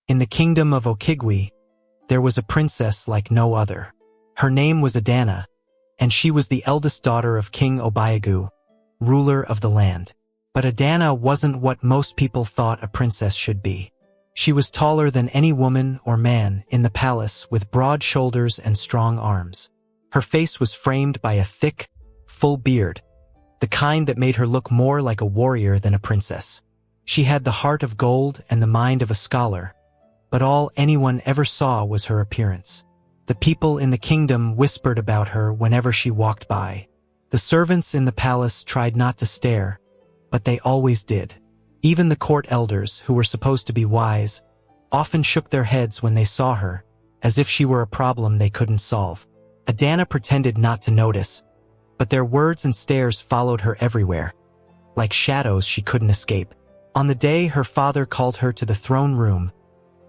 In the kingdom of Igui, there was a princess like no other. Her name was Adana, and she was the eldest daughter of King Obiagu, ruler of the land. But Adana wasn't what most people thought a princess should be. She was taller than any woman or man in the palace, with broad shoulders and strong arms. Her face was framed by a thick, full beard, the kind that made her look more like a warrior than a princess. She had the heart of gold and the mind of a scholar, but all anyone ever saw was her appearance. The people in the kingdom whispered about her whenever she walked by. The servants in the palace tried not to stare, but they always did. Even the court elders, who were supposed to be wise, often shook their heads when they saw her, as if she were a problem they couldn't solve. Adana pretended not to notice, but their words and stares followed her everywhere, like shadows she couldn't escape. On the day her father called her to the throne room,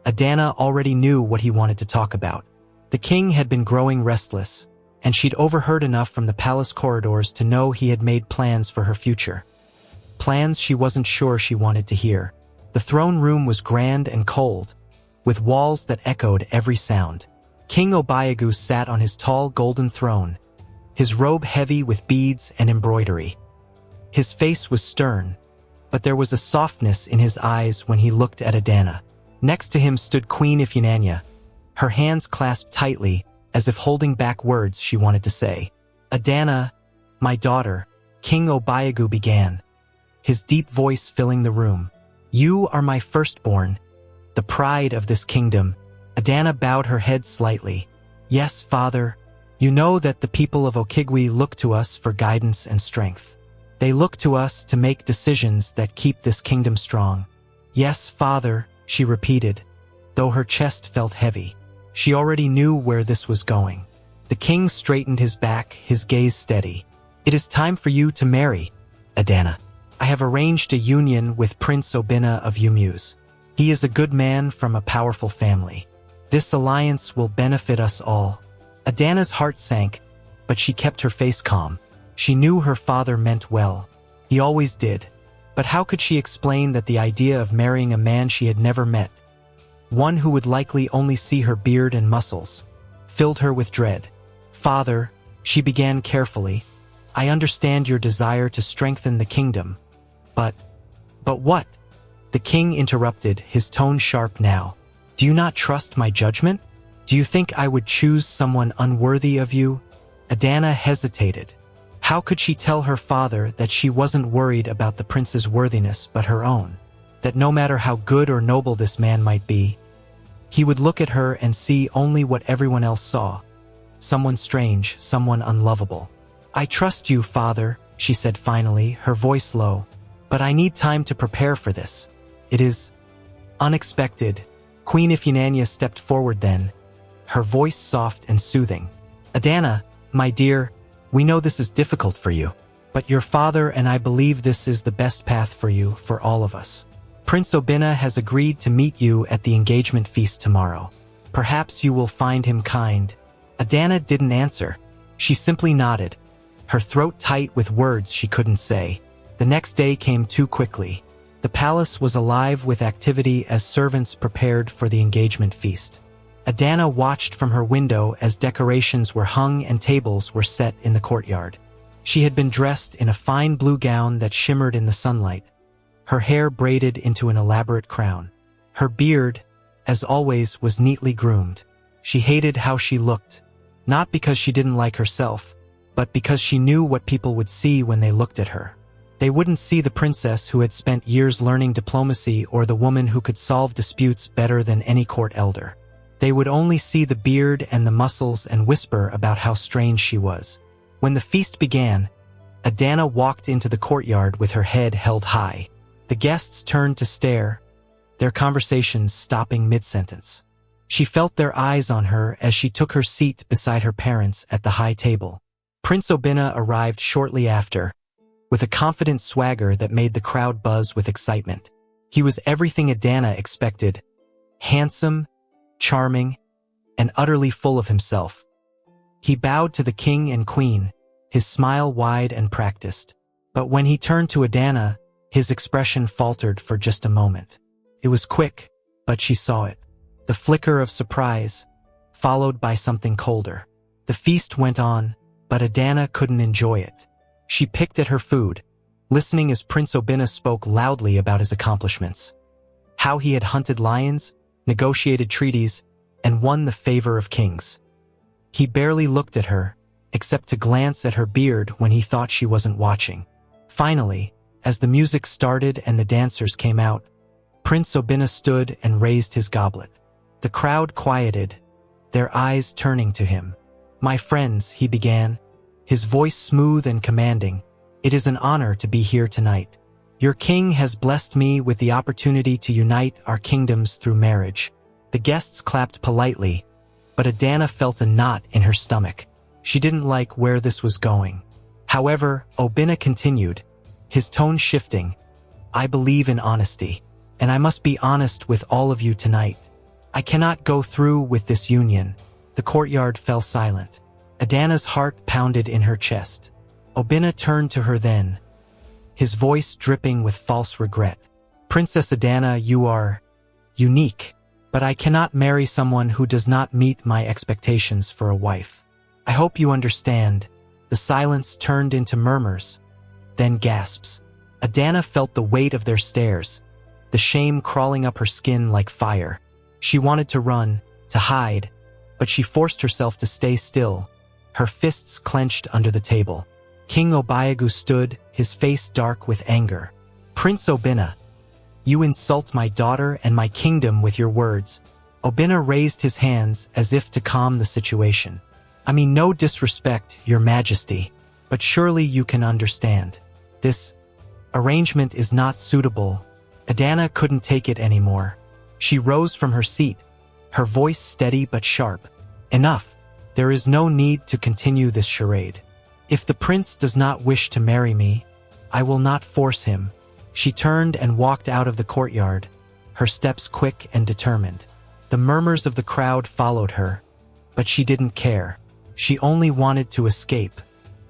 Adana already knew what he wanted to talk about. The king had been growing restless, and she'd overheard enough from the palace corridors to know he had made plans for her future. Plans she wasn't sure she wanted to hear. The throne room was grand and cold, with walls that echoed every sound. King Obiagu sat on his tall golden throne, his robe heavy with beads and embroidery. His face was stern, but there was a softness in his eyes when he looked at Adana. Next to him stood Queen Ifyinanya, her hands clasped tightly, as if holding back words she wanted to say. "Adana, my daughter," King Obiagu began, his deep voice filling the room. "You are my firstborn, the pride of this kingdom." Adana bowed her head slightly. "Yes, father. You know that the people of Igui look to us for guidance and strength. They look to us to make decisions that keep this kingdom strong." "Yes, father," she repeated, though her chest felt heavy. She already knew where this was going. The king straightened his back, his gaze steady. "It is time for you to marry, Adana. I have arranged a union with Prince Obina of Umuse. He is a good man from a powerful family. This alliance will benefit us all." Adana's heart sank, but she kept her face calm. She knew her father meant well. He always did. But how could she explain that the idea of marrying a man she had never met, one who would likely only see her beard and muscles, filled her with dread? "Father," she began carefully, "I understand your desire to strengthen the kingdom. But what?" The king interrupted, his tone sharp now. "Do you not trust my judgment? Do you think I would choose someone unworthy of you?" Adana hesitated. How could she tell her father that she wasn't worried about the prince's worthiness but her own? That no matter how good or noble this man might be, he would look at her and see only what everyone else saw. Someone strange, someone unlovable. "I trust you, father," she said finally, her voice low. "But I need time to prepare for this. It is unexpected." Queen Ifyinanya stepped forward then, her voice soft and soothing. "Adana, my dear, we know this is difficult for you, but your father and I believe this is the best path for you, for all of us. Prince Obina has agreed to meet you at the engagement feast tomorrow. Perhaps you will find him kind." Adana didn't answer. She simply nodded, her throat tight with words she couldn't say. The next day came too quickly. The palace was alive with activity as servants prepared for the engagement feast. Adana watched from her window as decorations were hung and tables were set in the courtyard. She had been dressed in a fine blue gown that shimmered in the sunlight, her hair braided into an elaborate crown. Her beard, as always, was neatly groomed. She hated how she looked, not because she didn't like herself, but because she knew what people would see when they looked at her. They wouldn't see the princess who had spent years learning diplomacy or the woman who could solve disputes better than any court elder. They would only see the beard and the muscles and whisper about how strange she was. When the feast began, Adana walked into the courtyard with her head held high. The guests turned to stare, their conversations stopping mid-sentence. She felt their eyes on her as she took her seat beside her parents at the high table. Prince Obina arrived shortly after, with a confident swagger that made the crowd buzz with excitement. He was everything Adana expected: handsome, charming, and utterly full of himself. He bowed to the king and queen, his smile wide and practiced. But when he turned to Adana, his expression faltered for just a moment. It was quick, but she saw it. the flicker of surprise, followed by something colder. The feast went on, but Adana couldn't enjoy it. She picked at her food, listening as Prince Obina spoke loudly about his accomplishments. How he had hunted lions, negotiated treaties, and won the favor of kings. He barely looked at her, except to glance at her beard when he thought she wasn't watching. Finally, as the music started and the dancers came out, Prince Obina stood and raised his goblet. The crowd quieted, their eyes turning to him. "My friends," he began, his voice smooth and commanding, "it is an honor to be here tonight. Your king has blessed me with the opportunity to unite our kingdoms through marriage." The guests clapped politely, but Adana felt a knot in her stomach. She didn't like where this was going. However, Obina continued, his tone shifting, "I believe in honesty, and I must be honest with all of you tonight. I cannot go through with this union." The courtyard fell silent. Adana's heart pounded in her chest. Obina turned to her then, his voice dripping with false regret. "Princess Adana, you are unique, but I cannot marry someone who does not meet my expectations for a wife. I hope you understand." The silence turned into murmurs, then gasps. Adana felt the weight of their stares, the shame crawling up her skin like fire. She wanted to run, to hide, but she forced herself to stay still, her fists clenched under the table. King Obayagu stood, his face dark with anger. "Prince Obina, you insult my daughter and my kingdom with your words." Obina raised his hands as if to calm the situation. "I mean no disrespect, your majesty, but surely you can understand. This arrangement is not suitable." Adana couldn't take it anymore. She rose from her seat, her voice steady but sharp. "Enough. There is no need to continue this charade. If the prince does not wish to marry me, I will not force him." She turned and walked out of the courtyard, her steps quick and determined. The murmurs of the crowd followed her, but she didn't care. She only wanted to escape.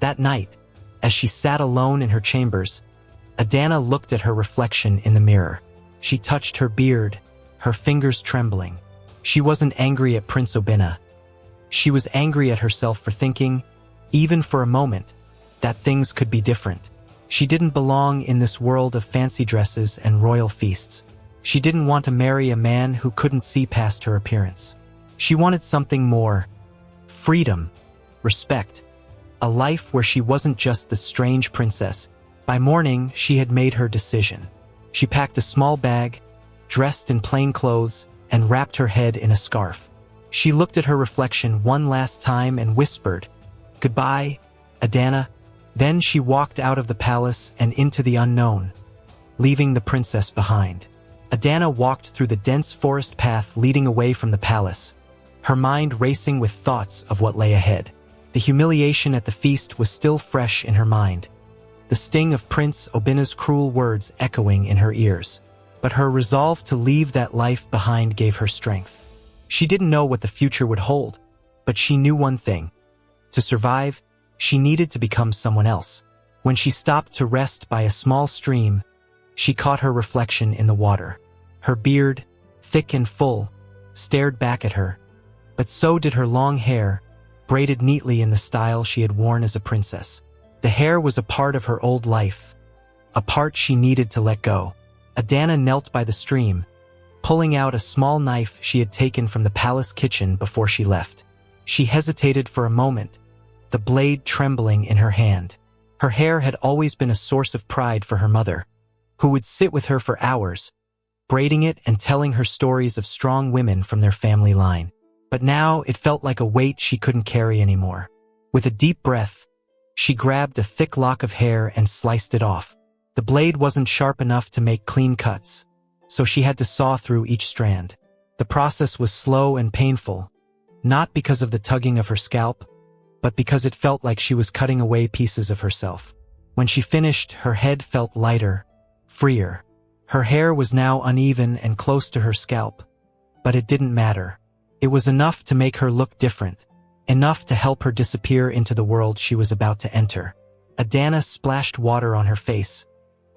That night, as she sat alone in her chambers, Adana looked at her reflection in the mirror. She touched her beard, her fingers trembling. She wasn't angry at Prince Obina. She was angry at herself for thinking, even for a moment, that things could be different. She didn't belong in this world of fancy dresses and royal feasts. She didn't want to marry a man who couldn't see past her appearance. She wanted something more: freedom, respect, a life where she wasn't just the strange princess. By morning, she had made her decision. She packed a small bag, dressed in plain clothes, and wrapped her head in a scarf. She looked at her reflection one last time and whispered, "Goodbye, Adana." Then she walked out of the palace and into the unknown, leaving the princess behind. Adana walked through the dense forest path leading away from the palace, her mind racing with thoughts of what lay ahead. The humiliation at the feast was still fresh in her mind, the sting of Prince Obina's cruel words echoing in her ears. But her resolve to leave that life behind gave her strength. She didn't know what the future would hold, but she knew one thing. To survive, she needed to become someone else. When she stopped to rest by a small stream, she caught her reflection in the water. Her beard, thick and full, stared back at her, but so did her long hair, braided neatly in the style she had worn as a princess. The hair was a part of her old life, a part she needed to let go. Adana knelt by the stream, pulling out a small knife she had taken from the palace kitchen before she left. She hesitated for a moment, the blade trembling in her hand. Her hair had always been a source of pride for her mother, who would sit with her for hours, braiding it and telling her stories of strong women from their family line. But now it felt like a weight she couldn't carry anymore. With a deep breath, she grabbed a thick lock of hair and sliced it off. The blade wasn't sharp enough to make clean cuts, so she had to saw through each strand. The process was slow and painful, not because of the tugging of her scalp, but because it felt like she was cutting away pieces of herself. When she finished, her head felt lighter, freer. Her hair was now uneven and close to her scalp, but it didn't matter. It was enough to make her look different, enough to help her disappear into the world she was about to enter. Adana splashed water on her face,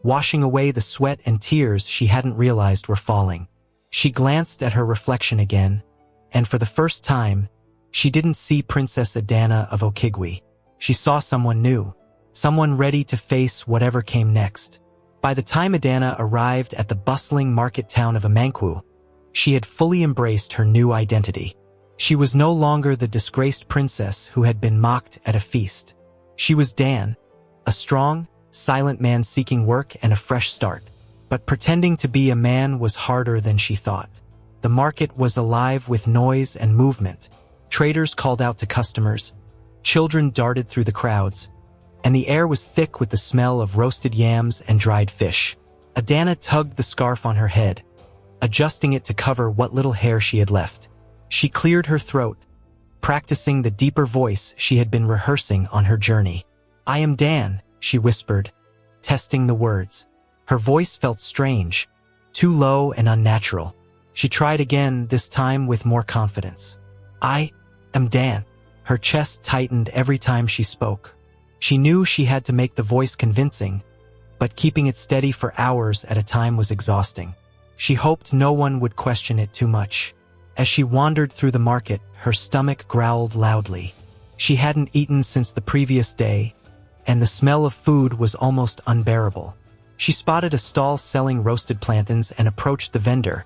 washing away the sweat and tears she hadn't realized were falling. She glanced at her reflection again, and for the first time, she didn't see Princess Adana of Okigui. She saw someone new, someone ready to face whatever came next. By the time Adana arrived at the bustling market town of Amanu, she had fully embraced her new identity. She was no longer the disgraced princess who had been mocked at a feast. She was Dan, a strong, silent man seeking work and a fresh start. But pretending to be a man was harder than she thought. The market was alive with noise and movement. Traders called out to customers, children darted through the crowds, and the air was thick with the smell of roasted yams and dried fish. Adana tugged the scarf on her head, adjusting it to cover what little hair she had left. She cleared her throat, practicing the deeper voice she had been rehearsing on her journey. "I am Dan," she whispered, testing the words. Her voice felt strange, too low and unnatural. She tried again, this time with more confidence. "I am Dan." Her chest tightened every time she spoke. She knew she had to make the voice convincing, but keeping it steady for hours at a time was exhausting. She hoped no one would question it too much. As she wandered through the market, her stomach growled loudly. She hadn't eaten since the previous day, and the smell of food was almost unbearable. She spotted a stall selling roasted plantains and approached the vendor,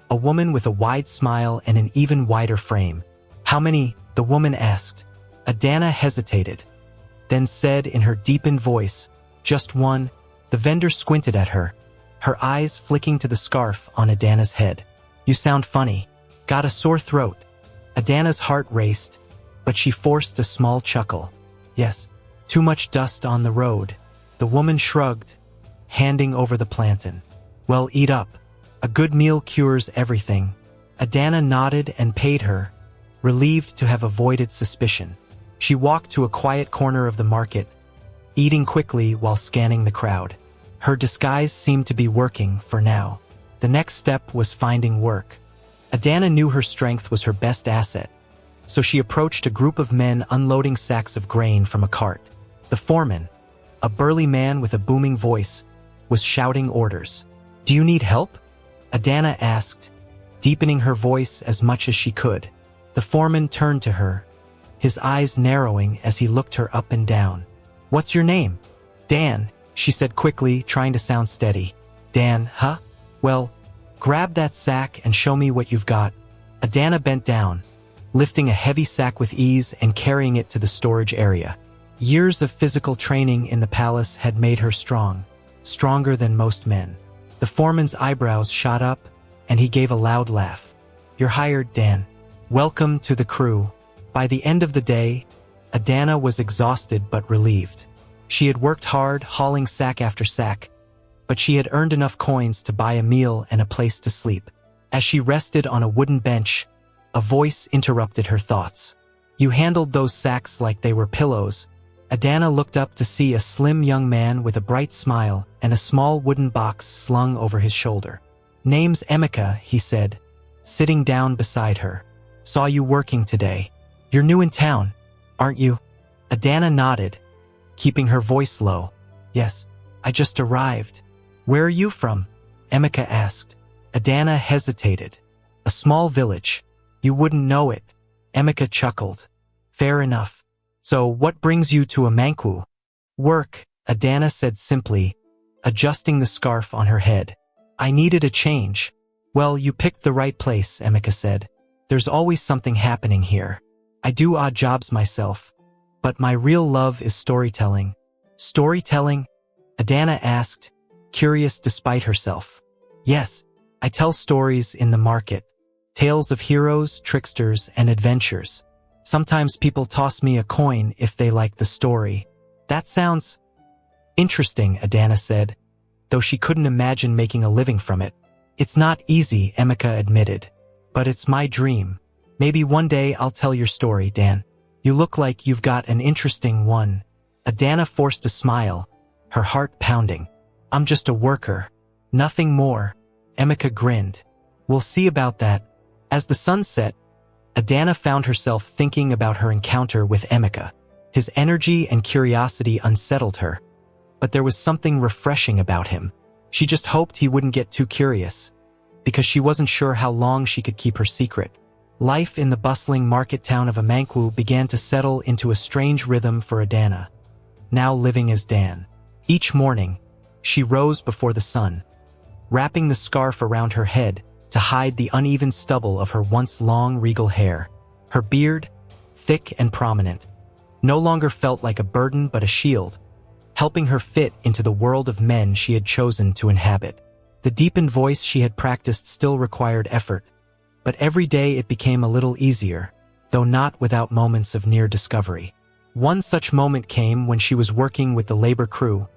a woman with a wide smile and an even wider frame. "How many?" the woman asked. Adana hesitated, then said in her deepened voice, "Just one." The vendor squinted at her, her eyes flicking to the scarf on Adana's head. "You sound funny. Got a sore throat?" Adana's heart raced, but she forced a small chuckle. "Yes, too much dust on the road." The woman shrugged, handing over the plantain. "Well, eat up. A good meal cures everything." Adana nodded and paid her, relieved to have avoided suspicion. She walked to a quiet corner of the market, eating quickly while scanning the crowd. Her disguise seemed to be working for now. The next step was finding work. Adana knew her strength was her best asset, so she approached a group of men unloading sacks of grain from a cart. The foreman, a burly man with a booming voice, was shouting orders. "Do you need help?" Adana asked, deepening her voice as much as she could. The foreman turned to her, his eyes narrowing as he looked her up and down. "What's your name?" "Dan," she said quickly, trying to sound steady. "Dan, huh? Well, grab that sack and show me what you've got." Adana bent down, lifting a heavy sack with ease and carrying it to the storage area. Years of physical training in the palace had made her strong, stronger than most men. The foreman's eyebrows shot up, and he gave a loud laugh. "You're hired, Dan. Welcome to the crew." By the end of the day, Adana was exhausted but relieved. She had worked hard, hauling sack after sack, but she had earned enough coins to buy a meal and a place to sleep. As she rested on a wooden bench, a voice interrupted her thoughts. "You handled those sacks like they were pillows." Adana looked up to see a slim young man with a bright smile and a small wooden box slung over his shoulder. "Name's Emeka," he said, sitting down beside her. "Saw you working today. You're new in town, aren't you?" Adana nodded, keeping her voice low. "Yes, I just arrived." "Where are you from?" Emeka asked. Adana hesitated. "A small village. You wouldn't know it." Emeka chuckled. "Fair enough. So what brings you to Amanu?" "Work," Adana said simply, adjusting the scarf on her head. "I needed a change." "Well, you picked the right place," Emeka said. "There's always something happening here. I do odd jobs myself, but my real love is storytelling." "Storytelling?" Adana asked, curious despite herself. "Yes, I tell stories in the market. Tales of heroes, tricksters, and adventures. Sometimes people toss me a coin if they like the story." "That sounds interesting," Adana said, though she couldn't imagine making a living from it. "It's not easy," Emeka admitted, "but it's my dream. Maybe one day I'll tell your story, Dan. You look like you've got an interesting one." Adana forced a smile, her heart pounding. "I'm just a worker. Nothing more." Emeka grinned. "We'll see about that." As the sun set, Adana found herself thinking about her encounter with Emeka. His energy and curiosity unsettled her, but there was something refreshing about him. She just hoped he wouldn't get too curious. because she wasn't sure how long she could keep her secret. Life in the bustling market town of Amanu began to settle into a strange rhythm for Adana, now living as Dan. Each morning, she rose before the sun, wrapping the scarf around her head to hide the uneven stubble of her once long regal hair. Her beard, thick and prominent, no longer felt like a burden but a shield, helping her fit into the world of men she had chosen to inhabit. The deepened voice she had practiced still required effort, but every day it became a little easier, though not without moments of near discovery. One such moment came when she was working with the labor crew,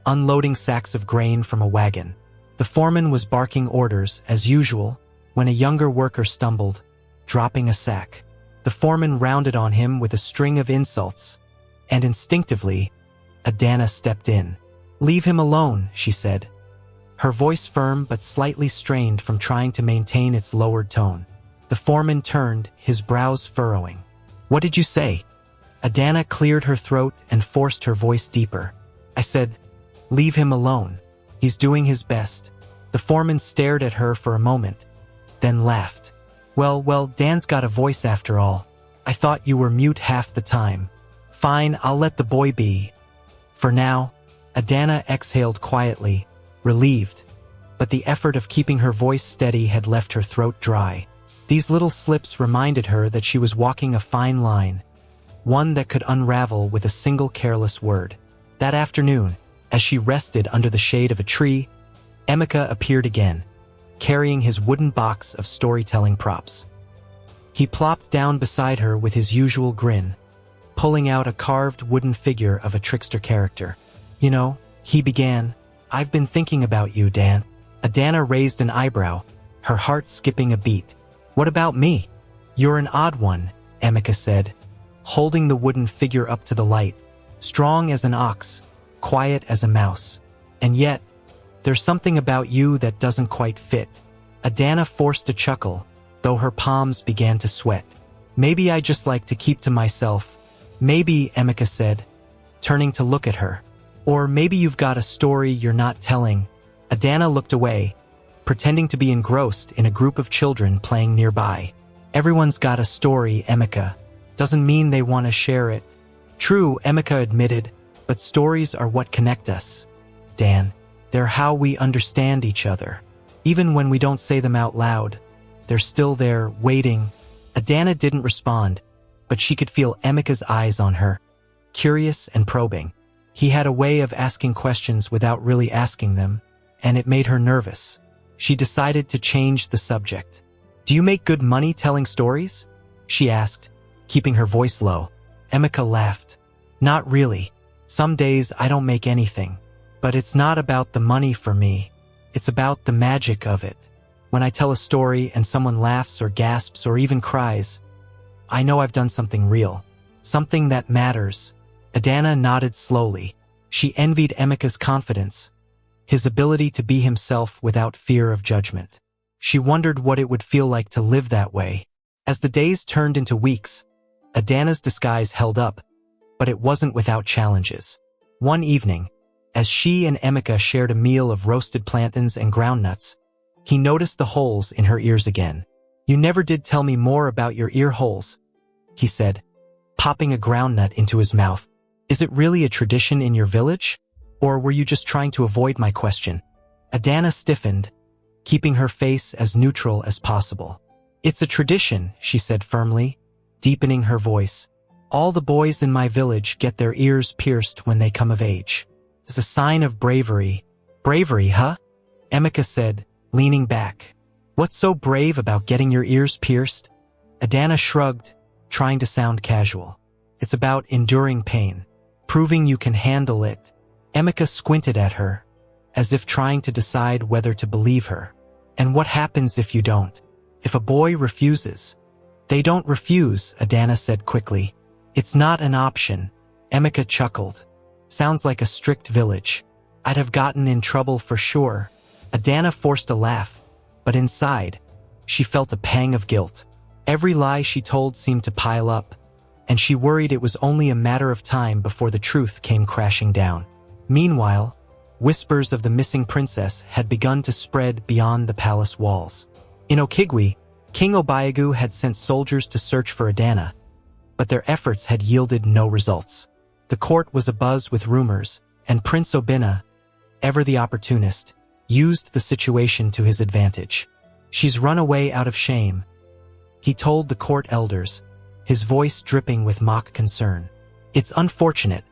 unloading sacks of grain from a wagon. The foreman was barking orders, as usual, when a younger worker stumbled, dropping a sack. The foreman rounded on him with a string of insults, and instinctively, Adana stepped in. "Leave him alone," she said, her voice firm but slightly strained from trying to maintain its lowered tone. The foreman turned, his brows furrowing. "What did you say?" Adana cleared her throat and forced her voice deeper. "I said, leave him alone. He's doing his best." The foreman stared at her for a moment, then laughed. Well, Dan's got a voice after all. I thought you were mute half the time. Fine, I'll let the boy be. For now." Adana exhaled quietly, relieved, but the effort of keeping her voice steady had left her throat dry. These little slips reminded her that she was walking a fine line, one that could unravel with a single careless word. That afternoon, as she rested under the shade of a tree, Emeka appeared again, carrying his wooden box of storytelling props. He plopped down beside her with his usual grin, pulling out a carved wooden figure of a trickster character. "You know," he began, "I've been thinking about you, Dan." Adana raised an eyebrow, her heart skipping a beat. "What about me?" "You're an odd one," Emeka said, holding the wooden figure up to the light. "Strong as an ox, quiet as a mouse. And yet, there's something about you that doesn't quite fit." Adana forced a chuckle, though her palms began to sweat. "Maybe I just like to keep to myself." "Maybe," Emeka said, turning to look at her. "Or maybe you've got a story you're not telling." Adana looked away, pretending to be engrossed in a group of children playing nearby. "Everyone's got a story, Emeka. Doesn't mean they want to share it." "True," Emeka admitted, "but stories are what connect us, Dan. They're how we understand each other. Even when we don't say them out loud, they're still there, waiting." Adana didn't respond, but she could feel Emeka's eyes on her, curious and probing. He had a way of asking questions without really asking them, and it made her nervous. She decided to change the subject. "Do you make good money telling stories?" she asked, keeping her voice low. Emeka laughed. "Not really. Some days I don't make anything. But it's not about the money for me. It's about the magic of it. When I tell a story and someone laughs or gasps or even cries, I know I've done something real. Something that matters." Adana nodded slowly. She envied Emeka's confidence, his ability to be himself without fear of judgment. She wondered what it would feel like to live that way. As the days turned into weeks, Adana's disguise held up, but it wasn't without challenges. One evening, as she and Emeka shared a meal of roasted plantains and groundnuts, he noticed the holes in her ears again. "You never did tell me more about your ear holes," he said, popping a groundnut into his mouth. "Is it really a tradition in your village? Or were you just trying to avoid my question?" Adana stiffened, keeping her face as neutral as possible. "It's a tradition," she said firmly, deepening her voice. "All the boys in my village get their ears pierced when they come of age. It's a sign of bravery." "Bravery, huh?" Emeka said, leaning back. "What's so brave about getting your ears pierced?" Adana shrugged, trying to sound casual. "It's about enduring pain, proving you can handle it." Emeka squinted at her, as if trying to decide whether to believe her. "And what happens if you don't? If a boy refuses?" "They don't refuse," Adana said quickly. "It's not an option." Emeka chuckled. "Sounds like a strict village. I'd have gotten in trouble for sure." Adana forced a laugh, but inside, she felt a pang of guilt. Every lie she told seemed to pile up, and she worried it was only a matter of time before the truth came crashing down. Meanwhile, whispers of the missing princess had begun to spread beyond the palace walls. In Okigwe, King Obiagu had sent soldiers to search for Adana, but their efforts had yielded no results. The court was abuzz with rumors, and Prince Obinna, ever the opportunist, used the situation to his advantage. "She's run away out of shame," he told the court elders, his voice dripping with mock concern. "It's unfortunate,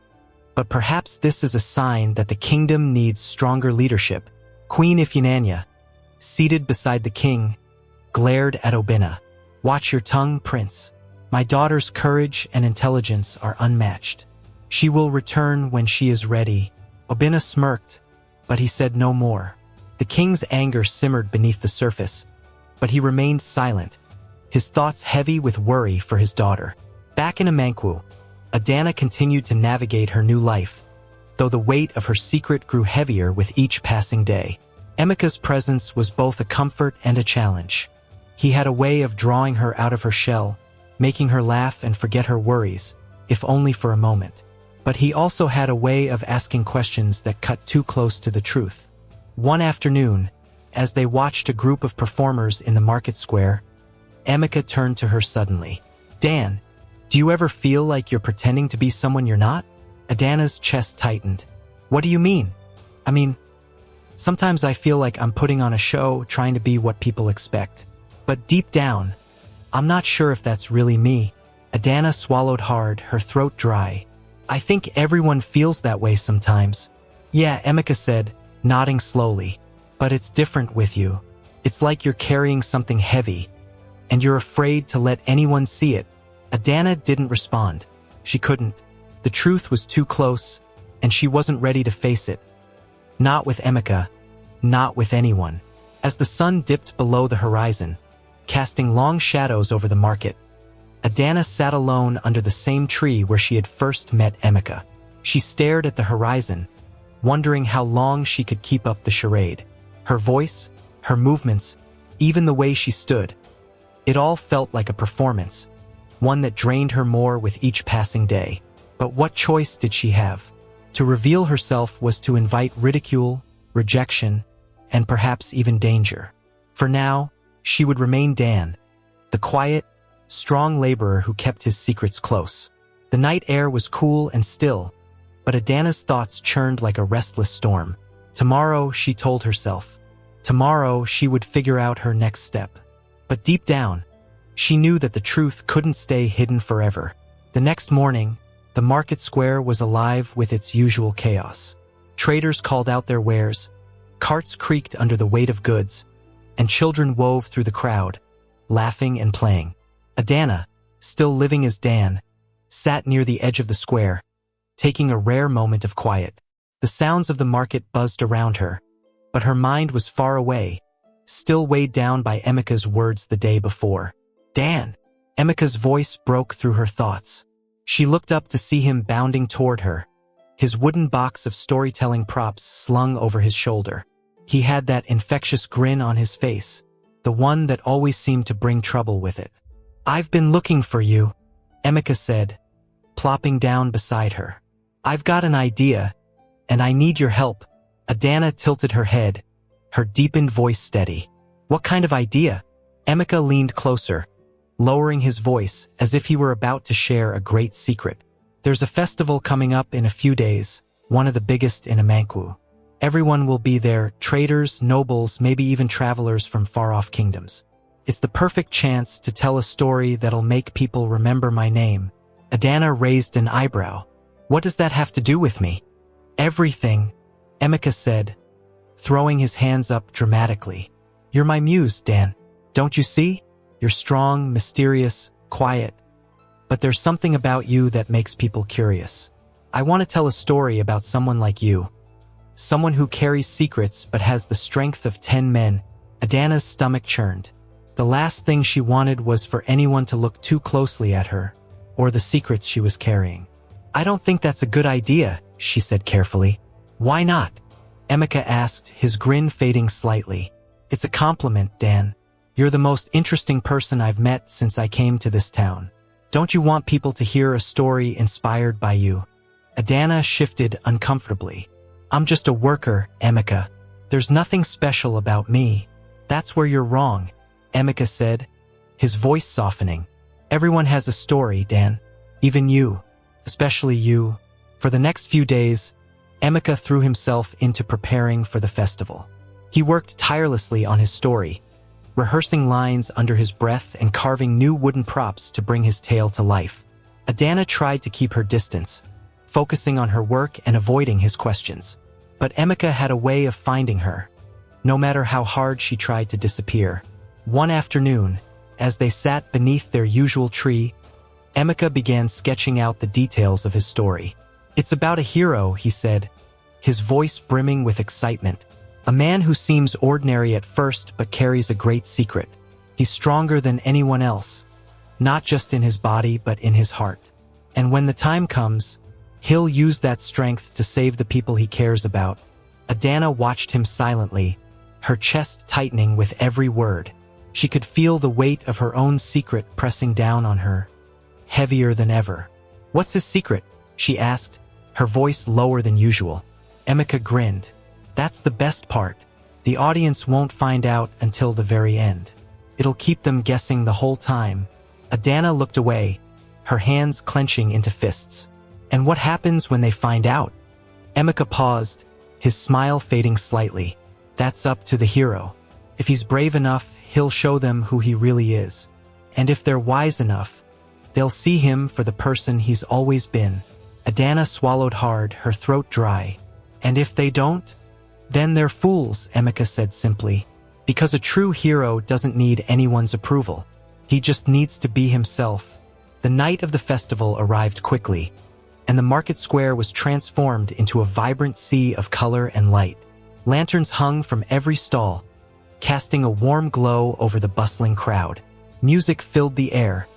but perhaps this is a sign that the kingdom needs stronger leadership." Queen Ifunanya, seated beside the king, glared at Obinna. "Watch your tongue, prince. My daughter's courage and intelligence are unmatched. She will return when she is ready." Obinna smirked, but he said no more. The king's anger simmered beneath the surface, but he remained silent, his thoughts heavy with worry for his daughter. Back in Amankwu, Adana continued to navigate her new life, though the weight of her secret grew heavier with each passing day. Emeka's presence was both a comfort and a challenge. He had a way of drawing her out of her shell, making her laugh and forget her worries, if only for a moment. But he also had a way of asking questions that cut too close to the truth. One afternoon, as they watched a group of performers in the market square, Emeka turned to her suddenly. "Dan, do you ever feel like you're pretending to be someone you're not?" Adana's chest tightened. "What do you mean?" "I mean, sometimes I feel like I'm putting on a show, trying to be what people expect. But deep down, I'm not sure if that's really me." Adana swallowed hard, her throat dry. "I think everyone feels that way sometimes." "Yeah," Emeka said, nodding slowly. "But it's different with you. It's like you're carrying something heavy, and you're afraid to let anyone see it." Adana didn't respond. She couldn't. The truth was too close, and she wasn't ready to face it. Not with Emeka, not with anyone. As the sun dipped below the horizon, casting long shadows over the market, Adana sat alone under the same tree where she had first met Emeka. She stared at the horizon, wondering how long she could keep up the charade. Her voice, her movements, even the way she stood. It all felt like a performance, one that drained her more with each passing day. But what choice did she have? To reveal herself was to invite ridicule, rejection, and perhaps even danger. For now, she would remain Dan, the quiet, strong laborer who kept his secrets close. The night air was cool and still, but Adana's thoughts churned like a restless storm. Tomorrow, she told herself. Tomorrow, she would figure out her next step. But deep down, she knew that the truth couldn't stay hidden forever. The next morning, the market square was alive with its usual chaos. Traders called out their wares, carts creaked under the weight of goods, and children wove through the crowd, laughing and playing. Adana, still living as Dan, sat near the edge of the square, taking a rare moment of quiet. The sounds of the market buzzed around her, but her mind was far away, still weighed down by Emeka's words the day before. "Dan!" Emeka's voice broke through her thoughts. She looked up to see him bounding toward her, his wooden box of storytelling props slung over his shoulder. He had that infectious grin on his face, the one that always seemed to bring trouble with it. "I've been looking for you," Emeka said, plopping down beside her. "I've got an idea, and I need your help." Adana tilted her head, her deepened voice steady. "What kind of idea?" Emeka leaned closer, lowering his voice as if he were about to share a great secret. "There's a festival coming up in a few days, one of the biggest in Amankwu. Everyone will be there, traders, nobles, maybe even travelers from far-off kingdoms. It's the perfect chance to tell a story that'll make people remember my name." Adana raised an eyebrow. "What does that have to do with me?" "Everything," Emeka said, throwing his hands up dramatically. "You're my muse, Dan. Don't you see? You're strong, mysterious, quiet. But there's something about you that makes people curious. I want to tell a story about someone like you. Someone who carries secrets but has the strength of 10 men. Adana's stomach churned. The last thing she wanted was for anyone to look too closely at her, or the secrets she was carrying. "I don't think that's a good idea," she said carefully. "Why not?" Emeka asked, his grin fading slightly. "It's a compliment, Dan. You're the most interesting person I've met since I came to this town. Don't you want people to hear a story inspired by you?" Adana shifted uncomfortably. I'm just a worker, Emika. There's nothing special about me. That's where you're wrong, Emika said, his voice softening. Everyone has a story, Dan. Even you. Especially you. For the next few days, Emika threw himself into preparing for the festival. He worked tirelessly on his story, rehearsing lines under his breath and carving new wooden props to bring his tale to life. Adana tried to keep her distance, focusing on her work and avoiding his questions. But Emika had a way of finding her, no matter how hard she tried to disappear. One afternoon, as they sat beneath their usual tree, Emika began sketching out the details of his story. It's about a hero, he said, his voice brimming with excitement. A man who seems ordinary at first but carries a great secret. He's stronger than anyone else, not just in his body but in his heart. And when the time comes, he'll use that strength to save the people he cares about. Adana watched him silently, her chest tightening with every word. She could feel the weight of her own secret pressing down on her, heavier than ever. What's his secret? She asked, her voice lower than usual. Emika grinned. That's the best part. The audience won't find out until the very end. It'll keep them guessing the whole time. Adana looked away, her hands clenching into fists. And what happens when they find out? Emika paused, his smile fading slightly. That's up to the hero. If he's brave enough, he'll show them who he really is. And if they're wise enough, they'll see him for the person he's always been. Adana swallowed hard, her throat dry. And if they don't? Then they're fools, Emika said simply. Because a true hero doesn't need anyone's approval. He just needs to be himself. The night of the festival arrived quickly, and the market square was transformed into a vibrant sea of color and light. Lanterns hung from every stall, casting a warm glow over the bustling crowd. Music filled the air,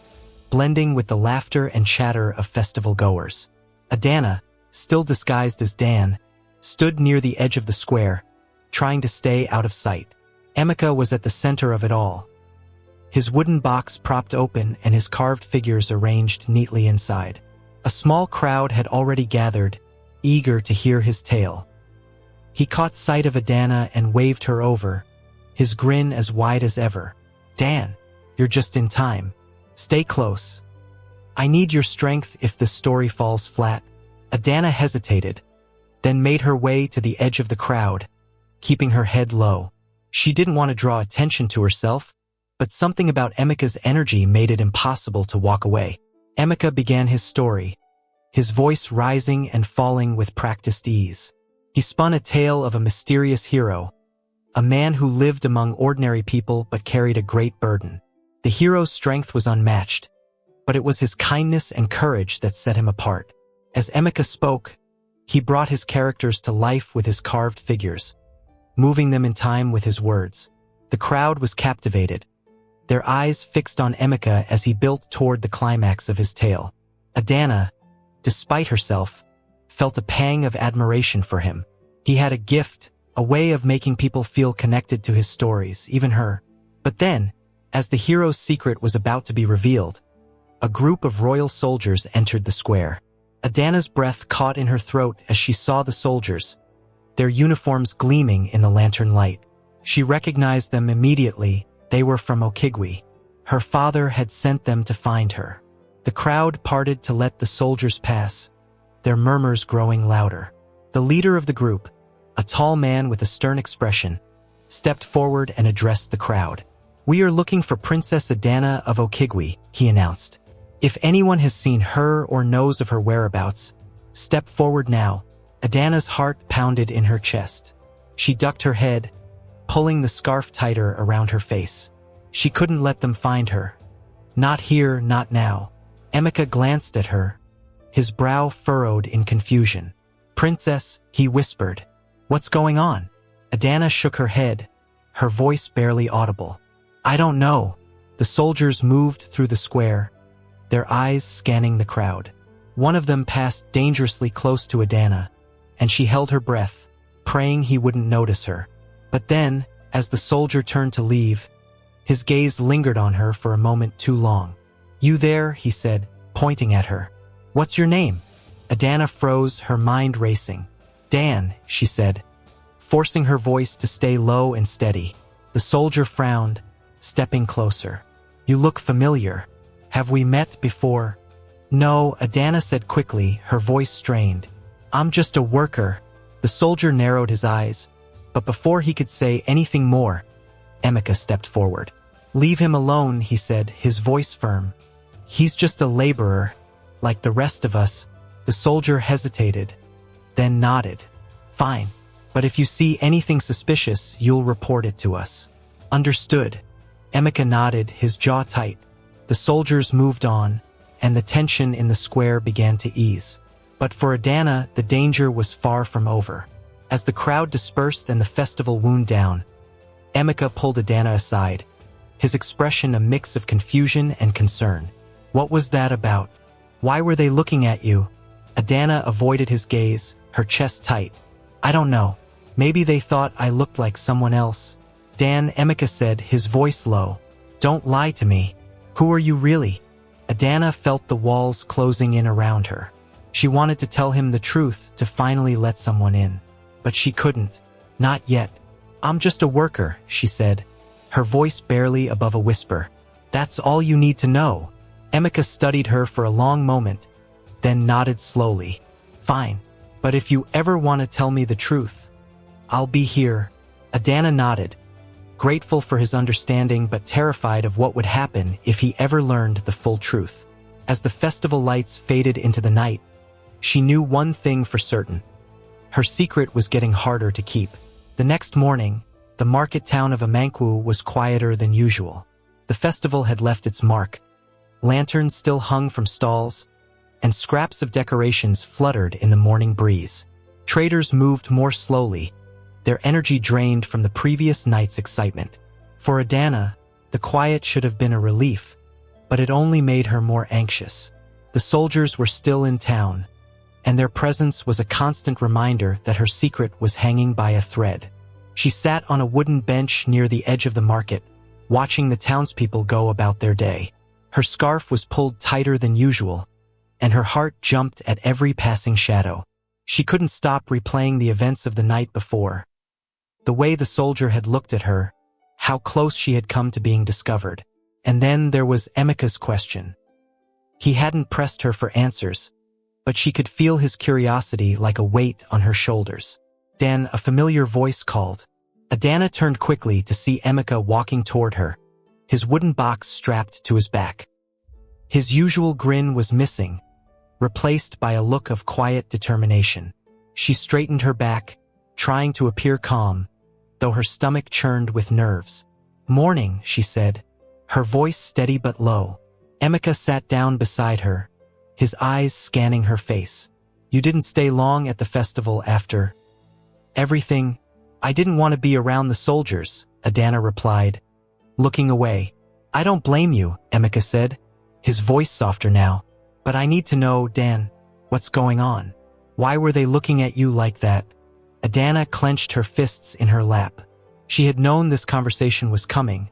blending with the laughter and chatter of festival goers. Adana, still disguised as Dan, stood near the edge of the square, trying to stay out of sight. Emika was at the center of it all, his wooden box propped open and his carved figures arranged neatly inside. A small crowd had already gathered, eager to hear his tale. He caught sight of Adana and waved her over, his grin as wide as ever. Dan, you're just in time. Stay close. I need your strength if this story falls flat. Adana hesitated, then made her way to the edge of the crowd, keeping her head low. She didn't want to draw attention to herself, but something about Emika's energy made it impossible to walk away. Emika began his story, his voice rising and falling with practiced ease. He spun a tale of a mysterious hero, a man who lived among ordinary people but carried a great burden. The hero's strength was unmatched, but it was his kindness and courage that set him apart. As Emika spoke, he brought his characters to life with his carved figures, moving them in time with his words. The crowd was captivated, their eyes fixed on Emika as he built toward the climax of his tale. Adana, despite herself, felt a pang of admiration for him. He had a gift, a way of making people feel connected to his stories, even her. But then, as the hero's secret was about to be revealed, a group of royal soldiers entered the square. Adana's breath caught in her throat as she saw the soldiers, their uniforms gleaming in the lantern light. She recognized them immediately. They were from Igui. Her father had sent them to find her. The crowd parted to let the soldiers pass, their murmurs growing louder. The leader of the group, a tall man with a stern expression, stepped forward and addressed the crowd. We are looking for Princess Adana of Igui, he announced. If anyone has seen her or knows of her whereabouts, step forward now. Adana's heart pounded in her chest. She ducked her head, pulling the scarf tighter around her face. She couldn't let them find her. Not here, not now. Emika glanced at her, his brow furrowed in confusion. Princess, he whispered. What's going on? Adana shook her head, her voice barely audible. I don't know. The soldiers moved through the square, their eyes scanning the crowd. One of them passed dangerously close to Adana, and she held her breath, praying he wouldn't notice her. But then, as the soldier turned to leave, his gaze lingered on her for a moment too long. You there, he said, pointing at her. What's your name? Adana froze, her mind racing. Dan, she said, forcing her voice to stay low and steady. The soldier frowned, stepping closer. You look familiar. Have we met before? No, Adana said quickly, her voice strained. I'm just a worker. The soldier narrowed his eyes, but before he could say anything more, Emeka stepped forward. Leave him alone, he said, his voice firm. He's just a laborer, like the rest of us. The soldier hesitated, then nodded. Fine, but if you see anything suspicious, you'll report it to us. Understood. Emeka nodded, his jaw tight. The soldiers moved on, and the tension in the square began to ease. But for Adana, the danger was far from over. As the crowd dispersed and the festival wound down, Emeka pulled Adana aside, his expression a mix of confusion and concern. What was that about? Why were they looking at you? Adana avoided his gaze, her chest tight. I don't know. Maybe they thought I looked like someone else. Dan, Emeka said, his voice low. Don't lie to me. Who are you really? Adana felt the walls closing in around her. She wanted to tell him the truth, to finally let someone in. But she couldn't. Not yet. I'm just a worker, she said, her voice barely above a whisper. That's all you need to know. Emeka studied her for a long moment, then nodded slowly. Fine. But if you ever want to tell me the truth, I'll be here. Adana nodded, grateful for his understanding but terrified of what would happen if he ever learned the full truth. As the festival lights faded into the night, she knew one thing for certain. Her secret was getting harder to keep. The next morning, the market town of Amanu was quieter than usual. The festival had left its mark. Lanterns still hung from stalls, and scraps of decorations fluttered in the morning breeze. Traders moved more slowly, their energy drained from the previous night's excitement. For Adana, the quiet should have been a relief, but it only made her more anxious. The soldiers were still in town, and their presence was a constant reminder that her secret was hanging by a thread. She sat on a wooden bench near the edge of the market, watching the townspeople go about their day. Her scarf was pulled tighter than usual, and her heart jumped at every passing shadow. She couldn't stop replaying the events of the night before. The way the soldier had looked at her, how close she had come to being discovered. And then there was Emeka's question. He hadn't pressed her for answers, but she could feel his curiosity like a weight on her shoulders. Then a familiar voice called. Adana turned quickly to see Emeka walking toward her, his wooden box strapped to his back. His usual grin was missing, replaced by a look of quiet determination. She straightened her back, trying to appear calm, though her stomach churned with nerves. Morning, she said, her voice steady but low. Emeka sat down beside her, his eyes scanning her face. You didn't stay long at the festival after everything. I didn't want to be around the soldiers, Adana replied, looking away. I don't blame you, Emeka said, his voice softer now. But I need to know, Dan, what's going on? Why were they looking at you like that? Adana clenched her fists in her lap. She had known this conversation was coming,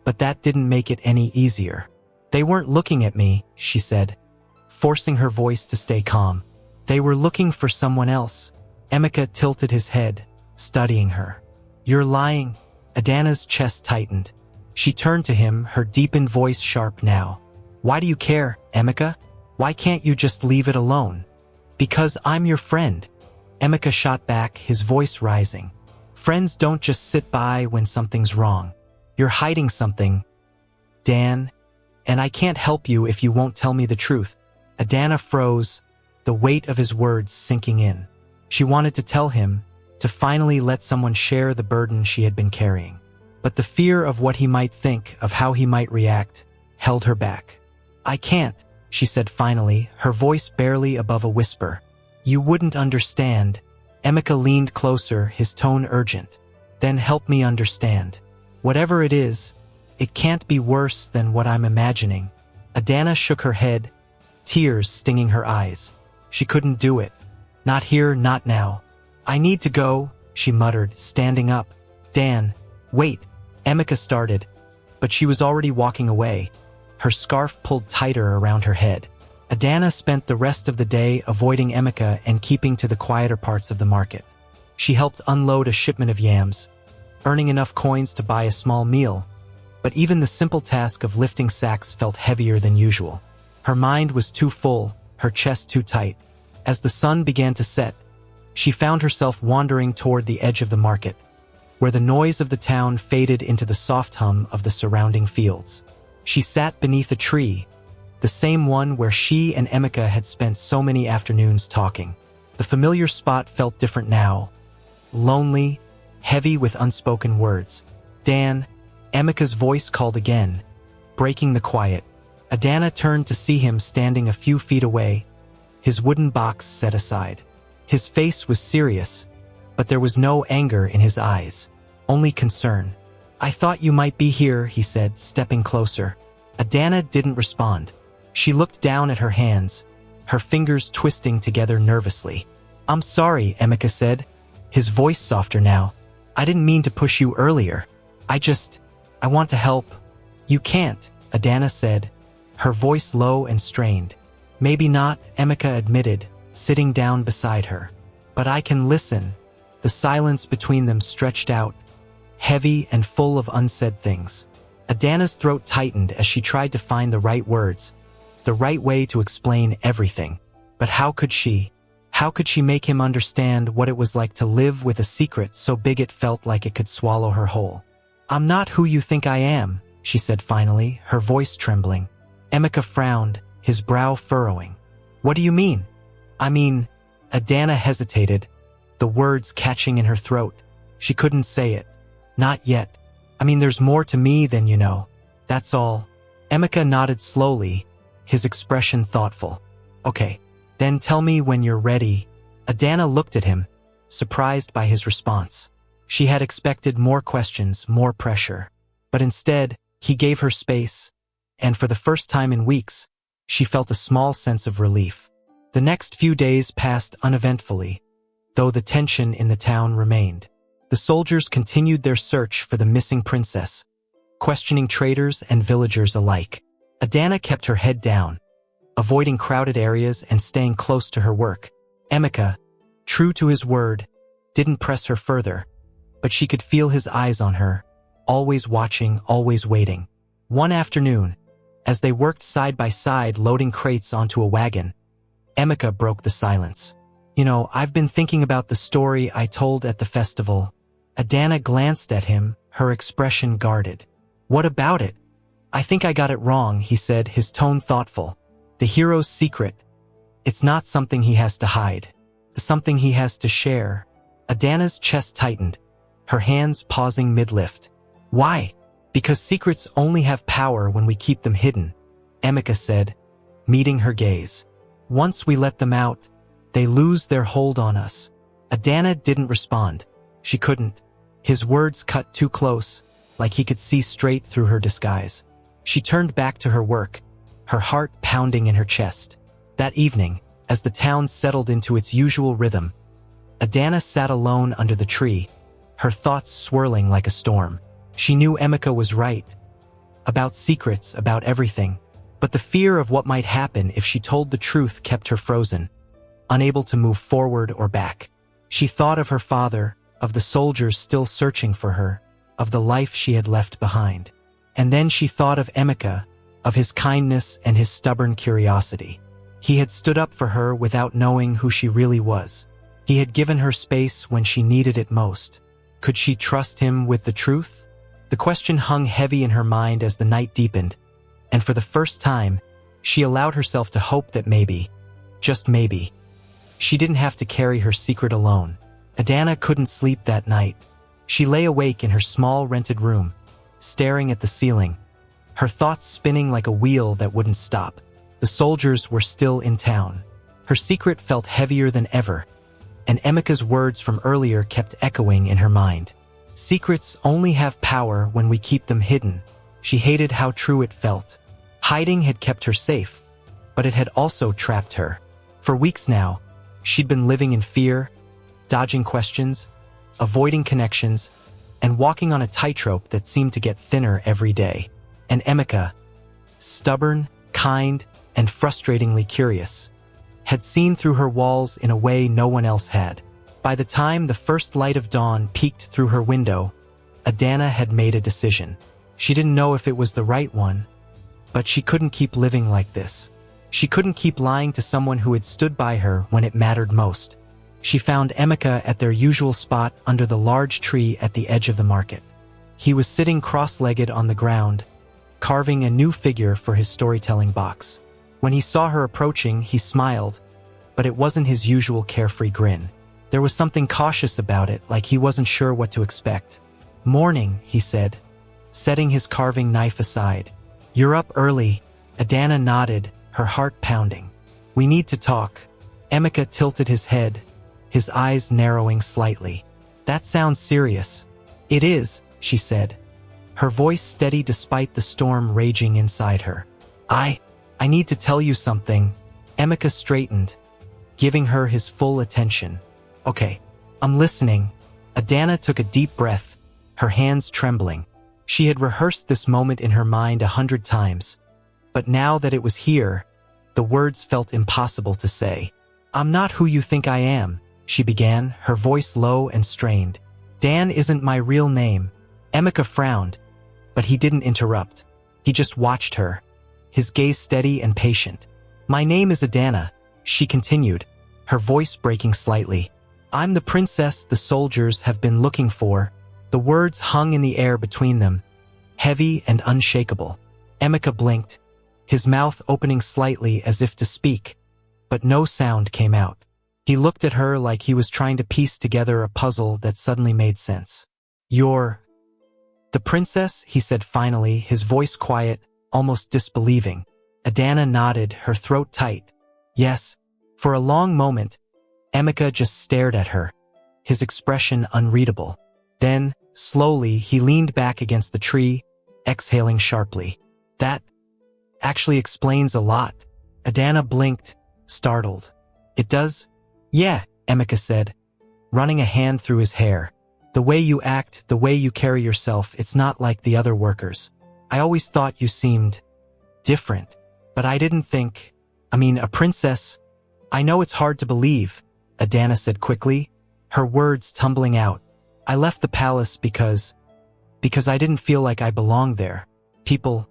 but that didn't make it any easier. They weren't looking at me, she said, forcing her voice to stay calm. They were looking for someone else. Emeka tilted his head, studying her. You're lying. Adana's chest tightened. She turned to him, her deepened voice sharp now. Why do you care, Emeka? Why can't you just leave it alone? Because I'm your friend. Emeka shot back, his voice rising. Friends don't just sit by when something's wrong. You're hiding something, Dan, and I can't help you if you won't tell me the truth. Adana froze, the weight of his words sinking in. She wanted to tell him, to finally let someone share the burden she had been carrying. But the fear of what he might think, of how he might react, held her back. I can't, she said finally, her voice barely above a whisper. You wouldn't understand. Emeka leaned closer, his tone urgent. Then help me understand. Whatever it is, it can't be worse than what I'm imagining. Adana shook her head, tears stinging her eyes. She couldn't do it. Not here, not now. I need to go, she muttered, standing up. Dan, wait. Emeka started, but she was already walking away, her scarf pulled tighter around her head. Adana spent the rest of the day avoiding Emeka and keeping to the quieter parts of the market. She helped unload a shipment of yams, earning enough coins to buy a small meal, but even the simple task of lifting sacks felt heavier than usual. Her mind was too full, her chest too tight. As the sun began to set, she found herself wandering toward the edge of the market, where the noise of the town faded into the soft hum of the surrounding fields. She sat beneath a tree, the same one where she and Emeka had spent so many afternoons talking. The familiar spot felt different now, lonely, heavy with unspoken words. "Dan," Emeka's voice called again, breaking the quiet. Adana turned to see him standing a few feet away, his wooden box set aside. His face was serious, but there was no anger in his eyes, only concern. "I thought you might be here," he said, stepping closer. Adana didn't respond. She looked down at her hands, her fingers twisting together nervously. "I'm sorry," Emeka said, his voice softer now. "I didn't mean to push you earlier. I want to help." "You can't," Adana said, her voice low and strained. "Maybe not," Emeka admitted, sitting down beside her. "But I can listen." The silence between them stretched out, heavy and full of unsaid things. Adana's throat tightened as she tried to find the right words, the right way to explain everything. But how could she? How could she make him understand what it was like to live with a secret so big it felt like it could swallow her whole? "I'm not who you think I am," she said finally, her voice trembling. Emeka frowned, his brow furrowing. "What do you mean?" "I mean," Adana hesitated, the words catching in her throat. She couldn't say it. "Not yet. I mean, there's more to me than you know. That's all." Emeka nodded slowly, his expression thoughtful. "Okay, then tell me when you're ready." Adana looked at him, surprised by his response. She had expected more questions, more pressure. But instead, he gave her space, and for the first time in weeks, she felt a small sense of relief. The next few days passed uneventfully, though the tension in the town remained. The soldiers continued their search for the missing princess, questioning traders and villagers alike. Adana kept her head down, avoiding crowded areas and staying close to her work. Emeka, true to his word, didn't press her further, but she could feel his eyes on her, always watching, always waiting. One afternoon, as they worked side by side loading crates onto a wagon, Emeka broke the silence. "You know, I've been thinking about the story I told at the festival." Adana glanced at him, her expression guarded. "What about it?" "I think I got it wrong," he said, his tone thoughtful. "The hero's secret. It's not something he has to hide. It's something he has to share." Adana's chest tightened, her hands pausing mid-lift. "Why?" "Because secrets only have power when we keep them hidden," Emeka said, meeting her gaze. "Once we let them out, they lose their hold on us." Adana didn't respond. She couldn't. His words cut too close, like he could see straight through her disguise. She turned back to her work, her heart pounding in her chest. That evening, as the town settled into its usual rhythm, Adana sat alone under the tree, her thoughts swirling like a storm. She knew Emeka was right. About secrets, about everything. But the fear of what might happen if she told the truth kept her frozen, unable to move forward or back. She thought of her father, of the soldiers still searching for her, of the life she had left behind. And then she thought of Emeka, of his kindness and his stubborn curiosity. He had stood up for her without knowing who she really was. He had given her space when she needed it most. Could she trust him with the truth? The question hung heavy in her mind as the night deepened, and for the first time, she allowed herself to hope that maybe, just maybe, she didn't have to carry her secret alone. Adana couldn't sleep that night. She lay awake in her small rented room, staring at the ceiling, her thoughts spinning like a wheel that wouldn't stop. The soldiers were still in town. Her secret felt heavier than ever, and Emeka's words from earlier kept echoing in her mind. Secrets only have power when we keep them hidden. She hated how true it felt. Hiding had kept her safe, but it had also trapped her. For weeks now, she'd been living in fear, dodging questions, avoiding connections, and walking on a tightrope that seemed to get thinner every day. And Emeka, stubborn, kind, and frustratingly curious, had seen through her walls in a way no one else had. By the time the first light of dawn peeked through her window, Adana had made a decision. She didn't know if it was the right one, but she couldn't keep living like this. She couldn't keep lying to someone who had stood by her when it mattered most. She found Emeka at their usual spot under the large tree at the edge of the market. He was sitting cross-legged on the ground, carving a new figure for his storytelling box. When he saw her approaching, he smiled, but it wasn't his usual carefree grin. There was something cautious about it, like he wasn't sure what to expect. "Morning," he said, setting his carving knife aside. "You're up early." Adana nodded, her heart pounding. "We need to talk." Emeka tilted his head, his eyes narrowing slightly. "That sounds serious." "It is," she said, her voice steady despite the storm raging inside her. I need to tell you something." Emeka straightened, giving her his full attention. "Okay, I'm listening." Adana took a deep breath, her hands trembling. She had rehearsed this moment in her mind 100 times, but now that it was here, the words felt impossible to say. "I'm not who you think I am," she began, her voice low and strained. "Dan isn't my real name." Emeka frowned, but he didn't interrupt. He just watched her, his gaze steady and patient. "My name is Adana," she continued, her voice breaking slightly. "I'm the princess the soldiers have been looking for." The words hung in the air between them, heavy and unshakable. Emeka blinked, his mouth opening slightly as if to speak, but no sound came out. He looked at her like he was trying to piece together a puzzle that suddenly made sense. "You're the princess?" he said finally, his voice quiet, almost disbelieving. Adana nodded, her throat tight. "Yes." For a long moment, Emeka just stared at her, his expression unreadable. Then, slowly, he leaned back against the tree, exhaling sharply. "That actually explains a lot." Adana blinked, startled. "It does?" "Yeah," Emeka said, running a hand through his hair. "The way you act, the way you carry yourself, it's not like the other workers. I always thought you seemed different, but I didn't think, a princess." "I know it's hard to believe," Adana said quickly, her words tumbling out. "I left the palace because I didn't feel like I belonged there. People,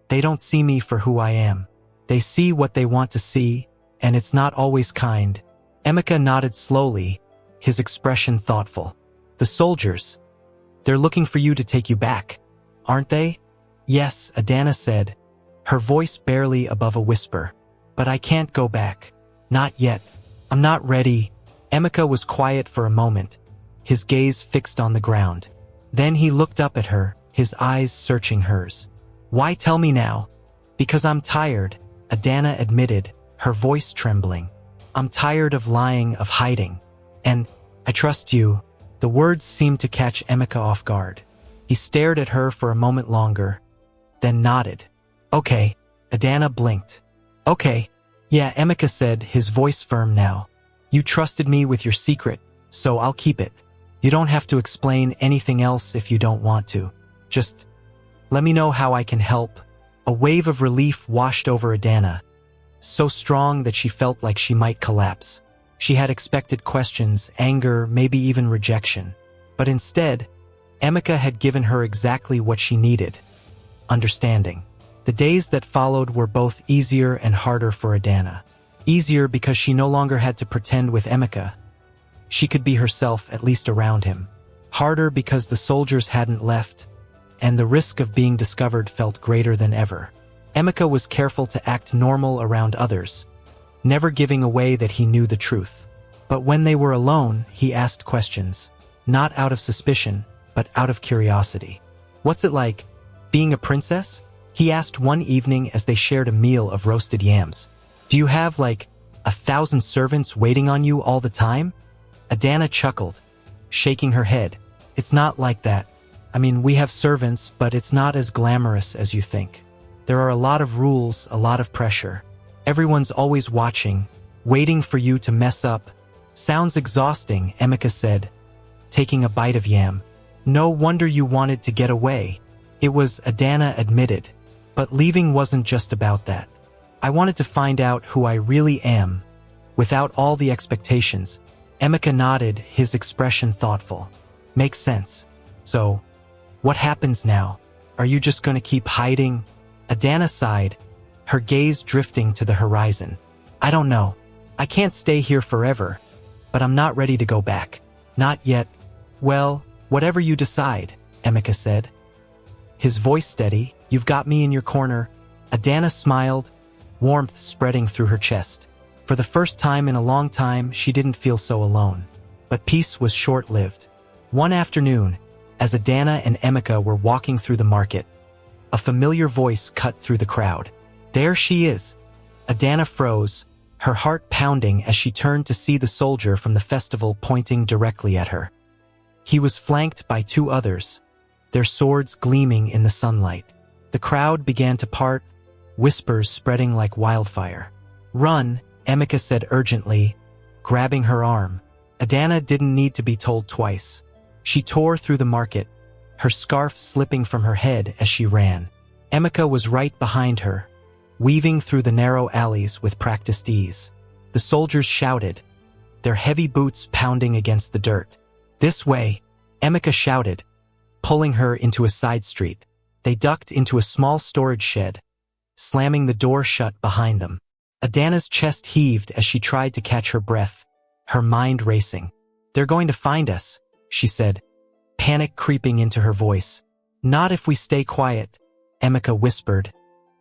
they don't see me for who I am. They see what they want to see, and it's not always kind." Emeka nodded slowly, his expression thoughtful. "The soldiers, they're looking for you to take you back, aren't they?" "Yes," Adana said, her voice barely above a whisper. "But I can't go back. Not yet. I'm not ready." Emeka was quiet for a moment, his gaze fixed on the ground. Then he looked up at her, his eyes searching hers. "Why tell me now?" "Because I'm tired," Adana admitted, her voice trembling. "I'm tired of lying, of hiding. And I trust you." The words seemed to catch Emeka off guard. He stared at her for a moment longer, then nodded. "Okay." Adana blinked. "Okay." "Yeah," Emeka said, his voice firm now. "You trusted me with your secret, so I'll keep it. You don't have to explain anything else if you don't want to. Just let me know how I can help." A wave of relief washed over Adana, so strong that she felt like she might collapse. She had expected questions, anger, maybe even rejection. But instead, Emeka had given her exactly what she needed: understanding. The days that followed were both easier and harder for Adana. Easier because she no longer had to pretend with Emeka. She could be herself, at least around him. Harder because the soldiers hadn't left, and the risk of being discovered felt greater than ever. Emeka was careful to act normal around others, never giving away that he knew the truth. But when they were alone, he asked questions, not out of suspicion, but out of curiosity. "What's it like, being a princess?" he asked one evening as they shared a meal of roasted yams. "Do you have, 1,000 servants waiting on you all the time?" Adana chuckled, shaking her head. "It's not like that. We have servants, but it's not as glamorous as you think. There are a lot of rules, a lot of pressure. Everyone's always watching, waiting for you to mess up." "Sounds exhausting," Emeka said, taking a bite of yam. "No wonder you wanted to get away." It was, Adana admitted. But leaving wasn't just about that. I wanted to find out who I really am, without all the expectations. Emeka nodded, his expression thoughtful. Makes sense. So, what happens now? Are you just going to keep hiding? Adana sighed, her gaze drifting to the horizon. I don't know. I can't stay here forever, but I'm not ready to go back. Not yet. Well, whatever you decide, Emeka said. His voice steady. You've got me in your corner. Adana smiled, warmth spreading through her chest. For the first time in a long time, she didn't feel so alone. But peace was short-lived. One afternoon, as Adana and Emeka were walking through the market, a familiar voice cut through the crowd. There she is. Adana froze, her heart pounding as she turned to see the soldier from the festival pointing directly at her. He was flanked by two others, their swords gleaming in the sunlight. The crowd began to part, whispers spreading like wildfire. Run, Emeka said urgently, grabbing her arm. Adana didn't need to be told twice. She tore through the market, her scarf slipping from her head as she ran. Emeka was right behind her, weaving through the narrow alleys with practiced ease. The soldiers shouted, their heavy boots pounding against the dirt. This way, Emeka shouted, pulling her into a side street. They ducked into a small storage shed, slamming the door shut behind them. Adana's chest heaved as she tried to catch her breath, her mind racing. They're going to find us, she said, panic creeping into her voice. Not if we stay quiet, Emeka whispered,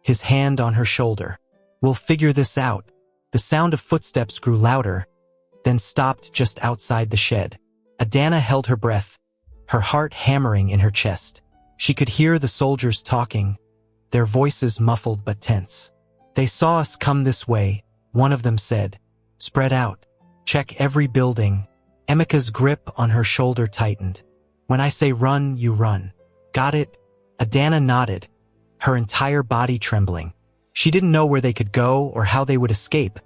his hand on her shoulder. We'll figure this out. The sound of footsteps grew louder, then stopped just outside the shed. Adana held her breath, her heart hammering in her chest. She could hear the soldiers talking, their voices muffled but tense. They saw us come this way, one of them said. Spread out. Check every building. Emeka's grip on her shoulder tightened. When I say run, you run. Got it? Adana nodded, her entire body trembling. She didn't know where they could go or how they would escape,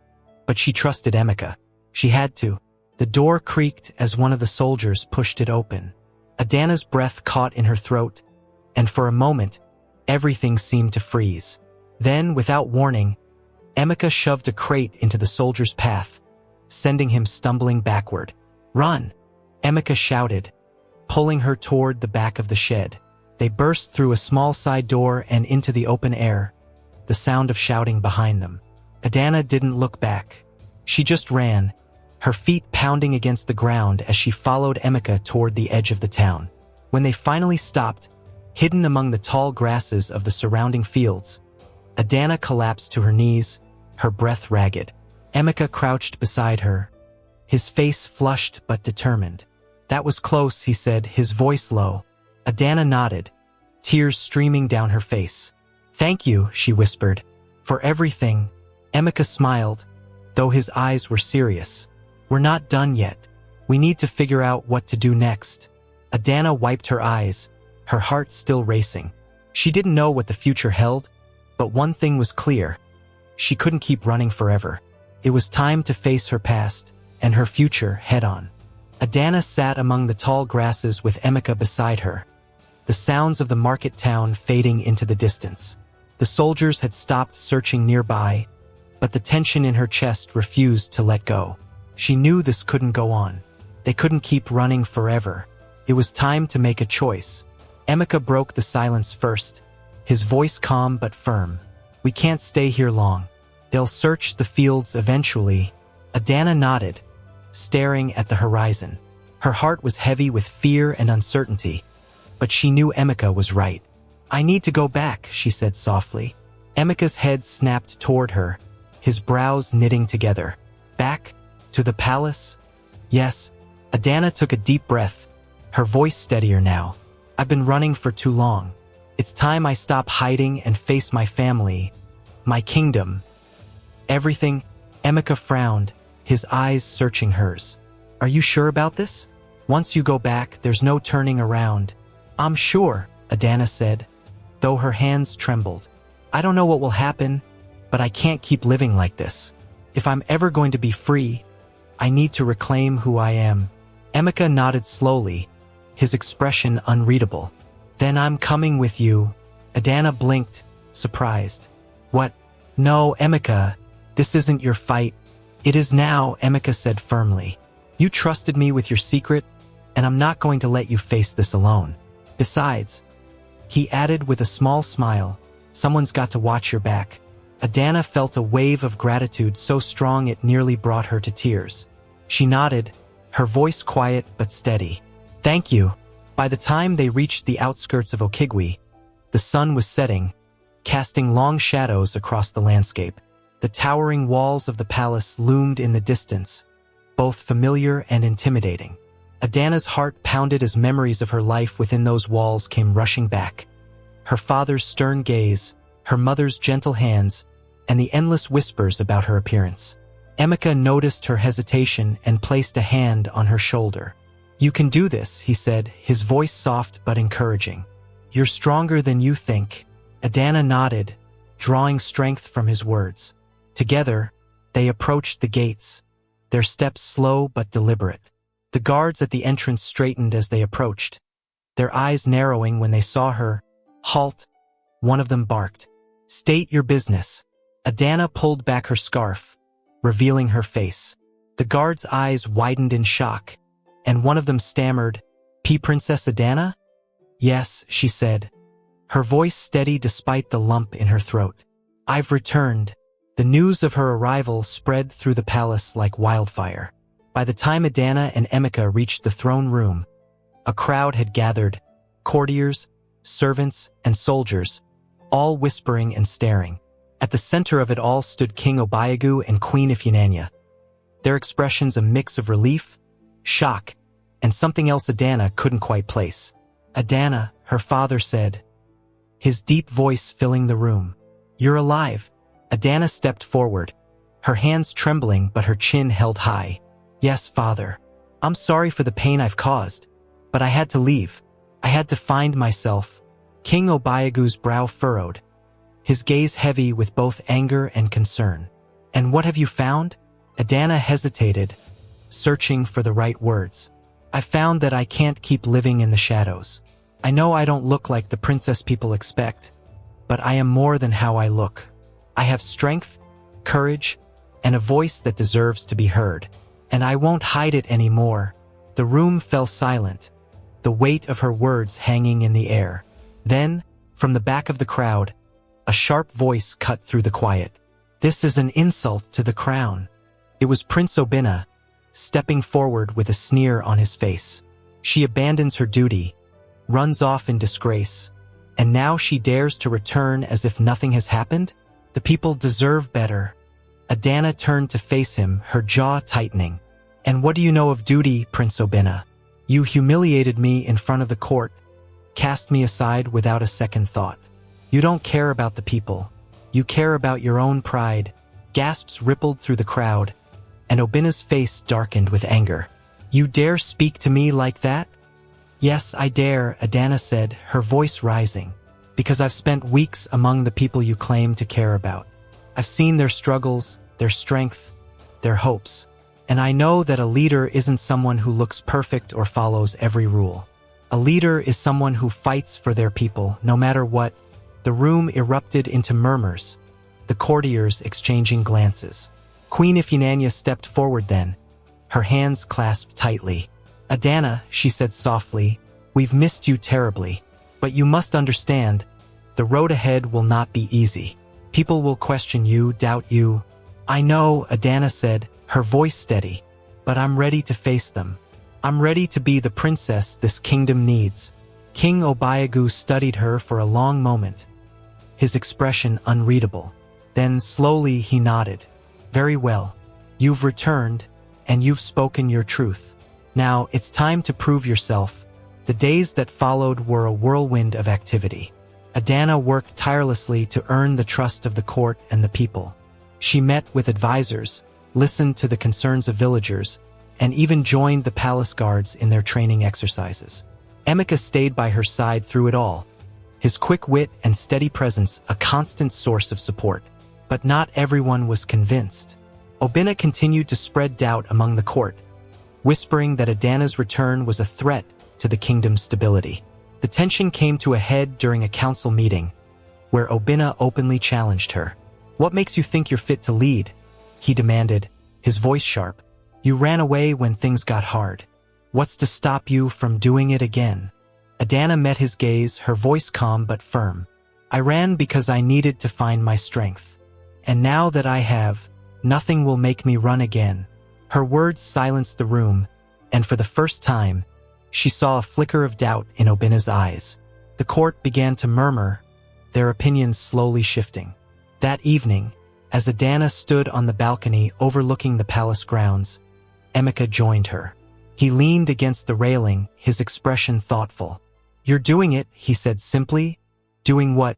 but she trusted Emeka. She had to. The door creaked as one of the soldiers pushed it open. Adana's breath caught in her throat, and for a moment, everything seemed to freeze. Then, without warning, Emeka shoved a crate into the soldier's path, sending him stumbling backward. Run! Emeka shouted, pulling her toward the back of the shed. They burst through a small side door and into the open air, the sound of shouting behind them. Adana didn't look back. She just ran, her feet pounding against the ground as she followed Emeka toward the edge of the town. When they finally stopped, hidden among the tall grasses of the surrounding fields, Adana collapsed to her knees, her breath ragged. Emeka crouched beside her, his face flushed but determined. That was close, he said, his voice low. Adana nodded, tears streaming down her face. Thank you, she whispered, for everything. Emeka smiled, though his eyes were serious. We're not done yet. We need to figure out what to do next. Adana wiped her eyes, her heart still racing. She didn't know what the future held, but one thing was clear. She couldn't keep running forever. It was time to face her past and her future head-on. Adana sat among the tall grasses with Emeka beside her, the sounds of the market town fading into the distance. The soldiers had stopped searching nearby, but the tension in her chest refused to let go. She knew this couldn't go on. They couldn't keep running forever. It was time to make a choice. Emeka broke the silence first, his voice calm but firm. We can't stay here long. They'll search the fields eventually. Adana nodded, staring at the horizon. Her heart was heavy with fear and uncertainty, but she knew Emeka was right. I need to go back, she said softly. Emeka's head snapped toward her, his brows knitting together. Back? To the palace? Yes. Adana took a deep breath, her voice steadier now. I've been running for too long. It's time I stop hiding and face my family, my kingdom. Everything. Emeka frowned, his eyes searching hers. Are you sure about this? Once you go back, there's no turning around. I'm sure, Adana said, though her hands trembled. I don't know what will happen, but I can't keep living like this. If I'm ever going to be free, I need to reclaim who I am. Emeka nodded slowly, his expression unreadable. Then I'm coming with you. Adana blinked, surprised. What? "No, Emika, this isn't your fight." "It is now," Emika said firmly. "You trusted me with your secret, and I'm not going to let you face this alone. Besides," he added with a small smile, "someone's got to watch your back." Adana felt a wave of gratitude so strong it nearly brought her to tears. She nodded, her voice quiet but steady. "Thank you." By the time they reached the outskirts of Okigui, the sun was setting, casting long shadows across the landscape. The towering walls of the palace loomed in the distance, both familiar and intimidating. Adana's heart pounded as memories of her life within those walls came rushing back. Her father's stern gaze, her mother's gentle hands, and the endless whispers about her appearance. Emika noticed her hesitation and placed a hand on her shoulder. "You can do this," he said, his voice soft but encouraging. "You're stronger than you think." Adana nodded, drawing strength from his words. Together, they approached the gates, their steps slow but deliberate. The guards at the entrance straightened as they approached, their eyes narrowing when they saw her. "Halt," one of them barked. "State your business." Adana pulled back her scarf, revealing her face. The guards' eyes widened in shock, and one of them stammered, "Princess Adana?" "Yes," she said, her voice steady despite the lump in her throat. "I've returned." The news of her arrival spread through the palace like wildfire. By the time Adana and Emika reached the throne room, a crowd had gathered, courtiers, servants, and soldiers, all whispering and staring. At the center of it all stood King Obayagu and Queen Ifyinanya, their expressions a mix of relief, shock, and something else Adana couldn't quite place. "Adana," her father said, his deep voice filling the room. "You're alive." Adana stepped forward, her hands trembling but her chin held high. "Yes, father. I'm sorry for the pain I've caused, but I had to leave. I had to find myself." King Obayagu's brow furrowed, his gaze heavy with both anger and concern. "And what have you found?" Adana hesitated, searching for the right words. "I found that I can't keep living in the shadows. I know I don't look like the princess people expect, but I am more than how I look. I have strength, courage, and a voice that deserves to be heard. And I won't hide it anymore." The room fell silent, the weight of her words hanging in the air. Then, from the back of the crowd, a sharp voice cut through the quiet. "This is an insult to the crown." It was Prince Obina, stepping forward with a sneer on his face. "She abandons her duty, runs off in disgrace, and now she dares to return as if nothing has happened? The people deserve better." Adana turned to face him, her jaw tightening. "And what do you know of duty, Prince Obina? You humiliated me in front of the court, cast me aside without a second thought. You don't care about the people. You care about your own pride." Gasps rippled through the crowd, and Obina's face darkened with anger. "You dare speak to me like that?" "Yes, I dare," Adana said, her voice rising, "because I've spent weeks among the people you claim to care about. I've seen their struggles, their strength, their hopes. And I know that a leader isn't someone who looks perfect or follows every rule. A leader is someone who fights for their people, no matter what." The room erupted into murmurs, the courtiers exchanging glances. Queen Ifyinanya stepped forward then, her hands clasped tightly. "Adana," she said softly, "we've missed you terribly. But you must understand, the road ahead will not be easy. People will question you, doubt you." "I know," Adana said, her voice steady, "but I'm ready to face them. I'm ready to be the princess this kingdom needs." King Obayagu studied her for a long moment, his expression unreadable. Then slowly he nodded. "Very well. You've returned, and you've spoken your truth. Now it's time to prove yourself." The days that followed were a whirlwind of activity. Adana worked tirelessly to earn the trust of the court and the people. She met with advisors, listened to the concerns of villagers, and even joined the palace guards in their training exercises. Emika stayed by her side through it all, his quick wit and steady presence a constant source of support. But not everyone was convinced. Obina continued to spread doubt among the court, whispering that Adana's return was a threat to the kingdom's stability. The tension came to a head during a council meeting, where Obina openly challenged her. What makes you think you're fit to lead? He demanded, his voice sharp. You ran away when things got hard. What's to stop you from doing it again? Adana met his gaze, her voice calm but firm. I ran because I needed to find my strength. And now that I have, nothing will make me run again. Her words silenced the room, and for the first time, she saw a flicker of doubt in Obina's eyes. The court began to murmur, their opinions slowly shifting. That evening, as Adana stood on the balcony overlooking the palace grounds, Emeka joined her. He leaned against the railing, his expression thoughtful. You're doing it, he said simply. Doing what?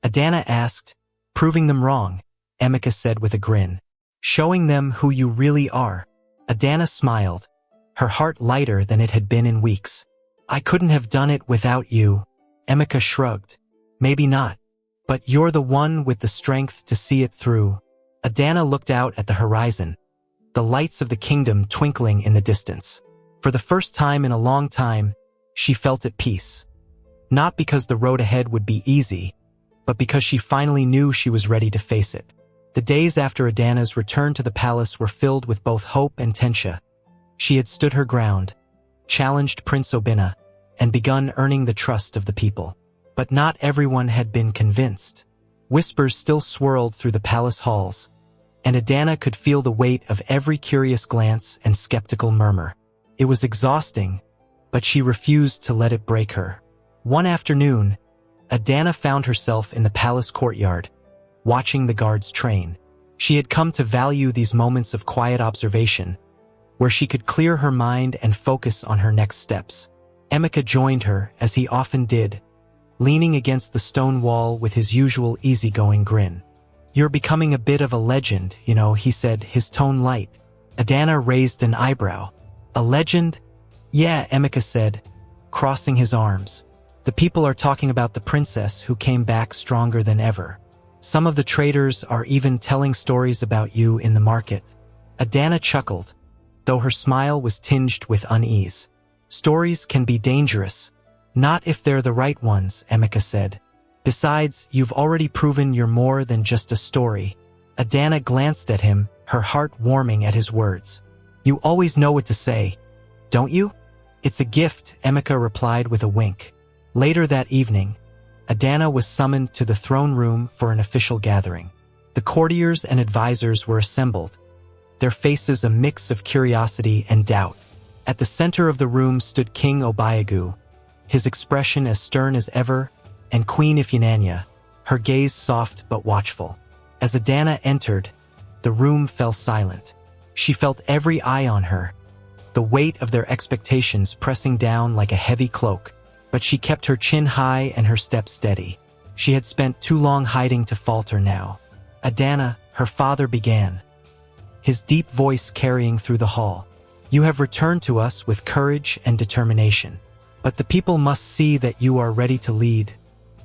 Adana asked. Proving them wrong, Emeka said with a grin. Showing them who you really are. Adana smiled, her heart lighter than it had been in weeks. I couldn't have done it without you. Emeka shrugged. Maybe not. But you're the one with the strength to see it through. Adana looked out at the horizon, the lights of the kingdom twinkling in the distance. For the first time in a long time, she felt at peace. Not because the road ahead would be easy, but because she finally knew she was ready to face it. The days after Adana's return to the palace were filled with both hope and tension. She had stood her ground, challenged Prince Obina, and begun earning the trust of the people. But not everyone had been convinced. Whispers still swirled through the palace halls, and Adana could feel the weight of every curious glance and skeptical murmur. It was exhausting, but she refused to let it break her. One afternoon, Adana found herself in the palace courtyard, watching the guards train. She had come to value these moments of quiet observation, where she could clear her mind and focus on her next steps. Emeka joined her, as he often did, leaning against the stone wall with his usual easygoing grin. You're becoming a bit of a legend, you know, he said, his tone light. Adana raised an eyebrow. A legend? Yeah, Emeka said, crossing his arms. The people are talking about the princess who came back stronger than ever. Some of the traders are even telling stories about you in the market. Adana chuckled, though her smile was tinged with unease. Stories can be dangerous. Not if they're the right ones, Emeka said. Besides, you've already proven you're more than just a story. Adana glanced at him, her heart warming at his words. You always know what to say, don't you? It's a gift, Emeka replied with a wink. Later that evening, Adana was summoned to the throne room for an official gathering. The courtiers and advisors were assembled, their faces a mix of curiosity and doubt. At the center of the room stood King Obiagu, his expression as stern as ever, and Queen Ifunanya, her gaze soft but watchful. As Adana entered, the room fell silent. She felt every eye on her, the weight of their expectations pressing down like a heavy cloak, but she kept her chin high and her step steady. She had spent too long hiding to falter now. Adana, her father began, his deep voice carrying through the hall. You have returned to us with courage and determination. But the people must see that you are ready to lead,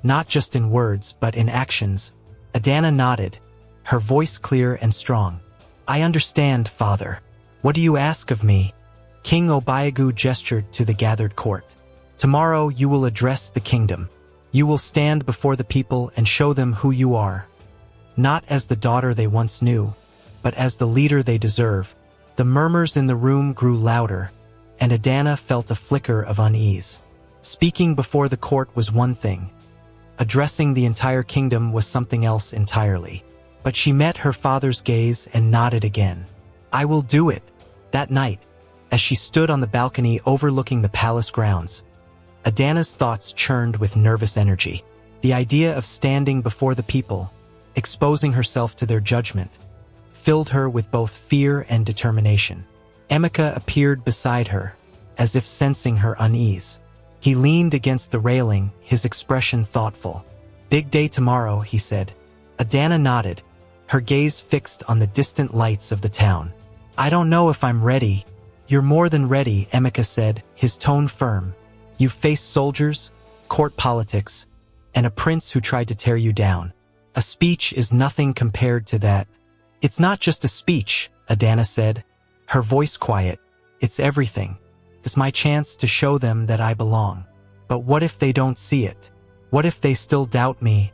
not just in words, but in actions. Adana nodded, her voice clear and strong. I understand, father. What do you ask of me? King Obiagu gestured to the gathered court. Tomorrow you will address the kingdom. You will stand before the people and show them who you are. Not as the daughter they once knew, but as the leader they deserve. The murmurs in the room grew louder, and Adana felt a flicker of unease. Speaking before the court was one thing. Addressing the entire kingdom was something else entirely. But she met her father's gaze and nodded again. I will do it. That night, as she stood on the balcony overlooking the palace grounds, Adana's thoughts churned with nervous energy. The idea of standing before the people, exposing herself to their judgment, filled her with both fear and determination. Emeka appeared beside her, as if sensing her unease. He leaned against the railing, his expression thoughtful. Big day tomorrow, he said. Adana nodded, her gaze fixed on the distant lights of the town. I don't know if I'm ready. You're more than ready, Emeka said, his tone firm. You've faced soldiers, court politics, and a prince who tried to tear you down. A speech is nothing compared to that. It's not just a speech, Adana said, her voice quiet. It's everything. It's my chance to show them that I belong. But what if they don't see it? What if they still doubt me?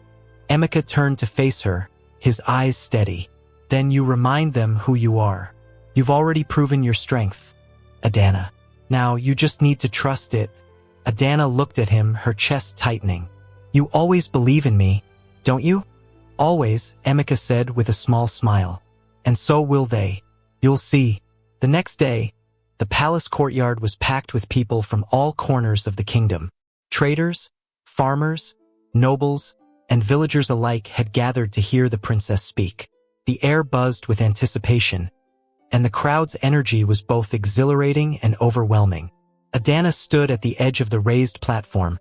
Emeka turned to face her, his eyes steady. Then you remind them who you are. You've already proven your strength, Adana. Now you just need to trust it. Adana looked at him, her chest tightening. You always believe in me, don't you? Always, Emika said with a small smile. And so will they. You'll see. The next day, the palace courtyard was packed with people from all corners of the kingdom. Traders, farmers, nobles, and villagers alike had gathered to hear the princess speak. The air buzzed with anticipation, and the crowd's energy was both exhilarating and overwhelming. Adana stood at the edge of the raised platform,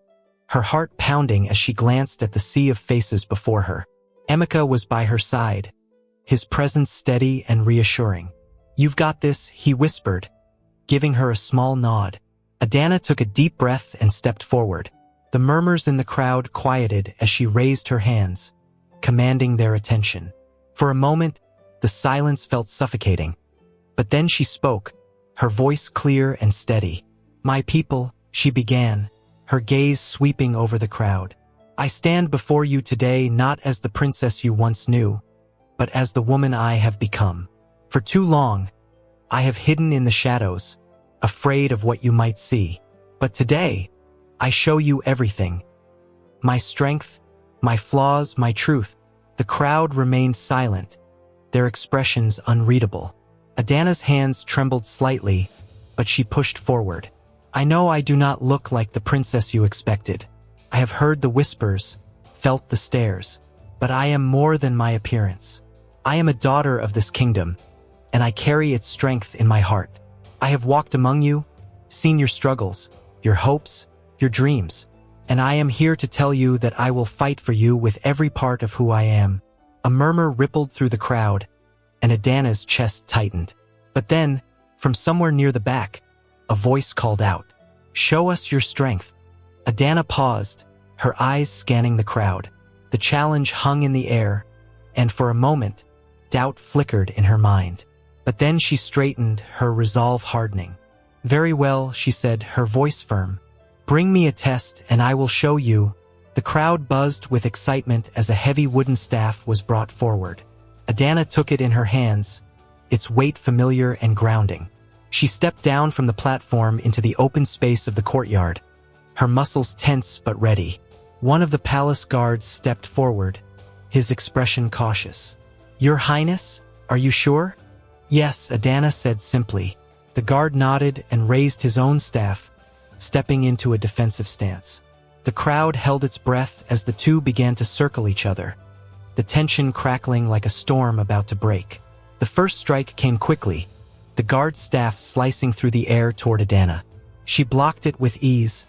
her heart pounding as she glanced at the sea of faces before her. Emika was by her side, his presence steady and reassuring. You've got this, he whispered, giving her a small nod. Adana took a deep breath and stepped forward. The murmurs in the crowd quieted as she raised her hands, commanding their attention. For a moment, the silence felt suffocating. But then she spoke, her voice clear and steady. My people, she began, her gaze sweeping over the crowd. I stand before you today not as the princess you once knew, but as the woman I have become. For too long, I have hidden in the shadows, afraid of what you might see. But today, I show you everything. My strength, my flaws, my truth. The crowd remained silent, their expressions unreadable. Adana's hands trembled slightly, but she pushed forward. I know I do not look like the princess you expected. I have heard the whispers, felt the stares, but I am more than my appearance. I am a daughter of this kingdom, and I carry its strength in my heart. I have walked among you, seen your struggles, your hopes, your dreams, and I am here to tell you that I will fight for you with every part of who I am. A murmur rippled through the crowd, and Adana's chest tightened. But then, from somewhere near the back, a voice called out, Show us your strength. Adana paused, her eyes scanning the crowd. The challenge hung in the air, and for a moment, doubt flickered in her mind. But then she straightened, her resolve hardening. Very well, she said, her voice firm. Bring me a test and I will show you. The crowd buzzed with excitement as a heavy wooden staff was brought forward. Adana took it in her hands, its weight familiar and grounding. She stepped down from the platform into the open space of the courtyard, her muscles tense but ready. One of the palace guards stepped forward, his expression cautious. Your Highness, are you sure? Yes, Adana said simply. The guard nodded and raised his own staff, stepping into a defensive stance. The crowd held its breath as the two began to circle each other, the tension crackling like a storm about to break. The first strike came quickly, the guard's staff slicing through the air toward Adana. She blocked it with ease,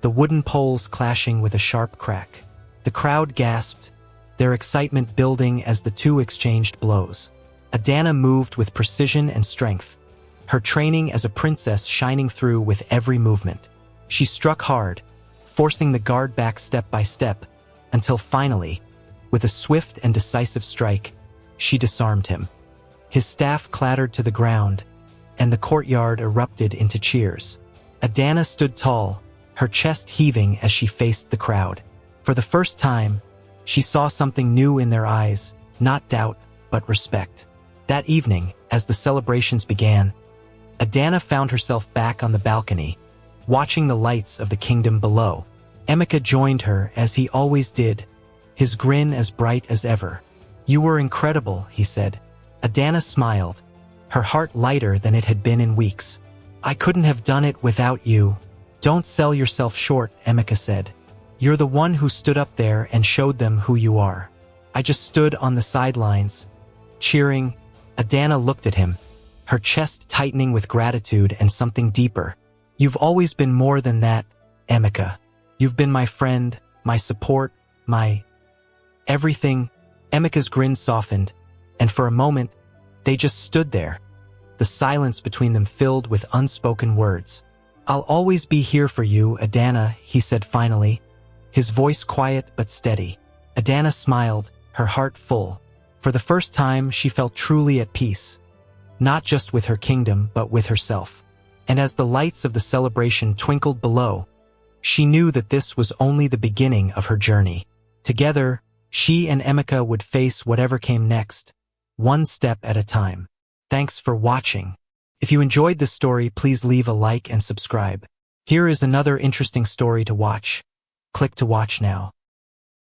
the wooden poles clashing with a sharp crack. The crowd gasped, their excitement building as the two exchanged blows. Adana moved with precision and strength, her training as a princess shining through with every movement. She struck hard, forcing the guard back step by step, until finally, with a swift and decisive strike, she disarmed him. His staff clattered to the ground, and the courtyard erupted into cheers. Adana stood tall, her chest heaving as she faced the crowd. For the first time, she saw something new in their eyes, not doubt, but respect. That evening, as the celebrations began, Adana found herself back on the balcony, watching the lights of the kingdom below. Emika joined her as he always did, his grin as bright as ever. You were incredible, he said. Adana smiled, her heart lighter than it had been in weeks. I couldn't have done it without you. Don't sell yourself short, Emika said. You're the one who stood up there and showed them who you are. I just stood on the sidelines, cheering. Adana looked at him, her chest tightening with gratitude and something deeper. You've always been more than that, Emika. You've been my friend, my support, my everything. Emika's grin softened, and for a moment, they just stood there, the silence between them filled with unspoken words. I'll always be here for you, Adana, he said finally, his voice quiet but steady. Adana smiled, her heart full. For the first time, she felt truly at peace, not just with her kingdom, but with herself. And as the lights of the celebration twinkled below, she knew that this was only the beginning of her journey. Together, She and Emeka would face whatever came next, one step at a time. Thanks for watching. If you enjoyed this story, please leave a like and subscribe. Here is another interesting story to watch. Click to watch now.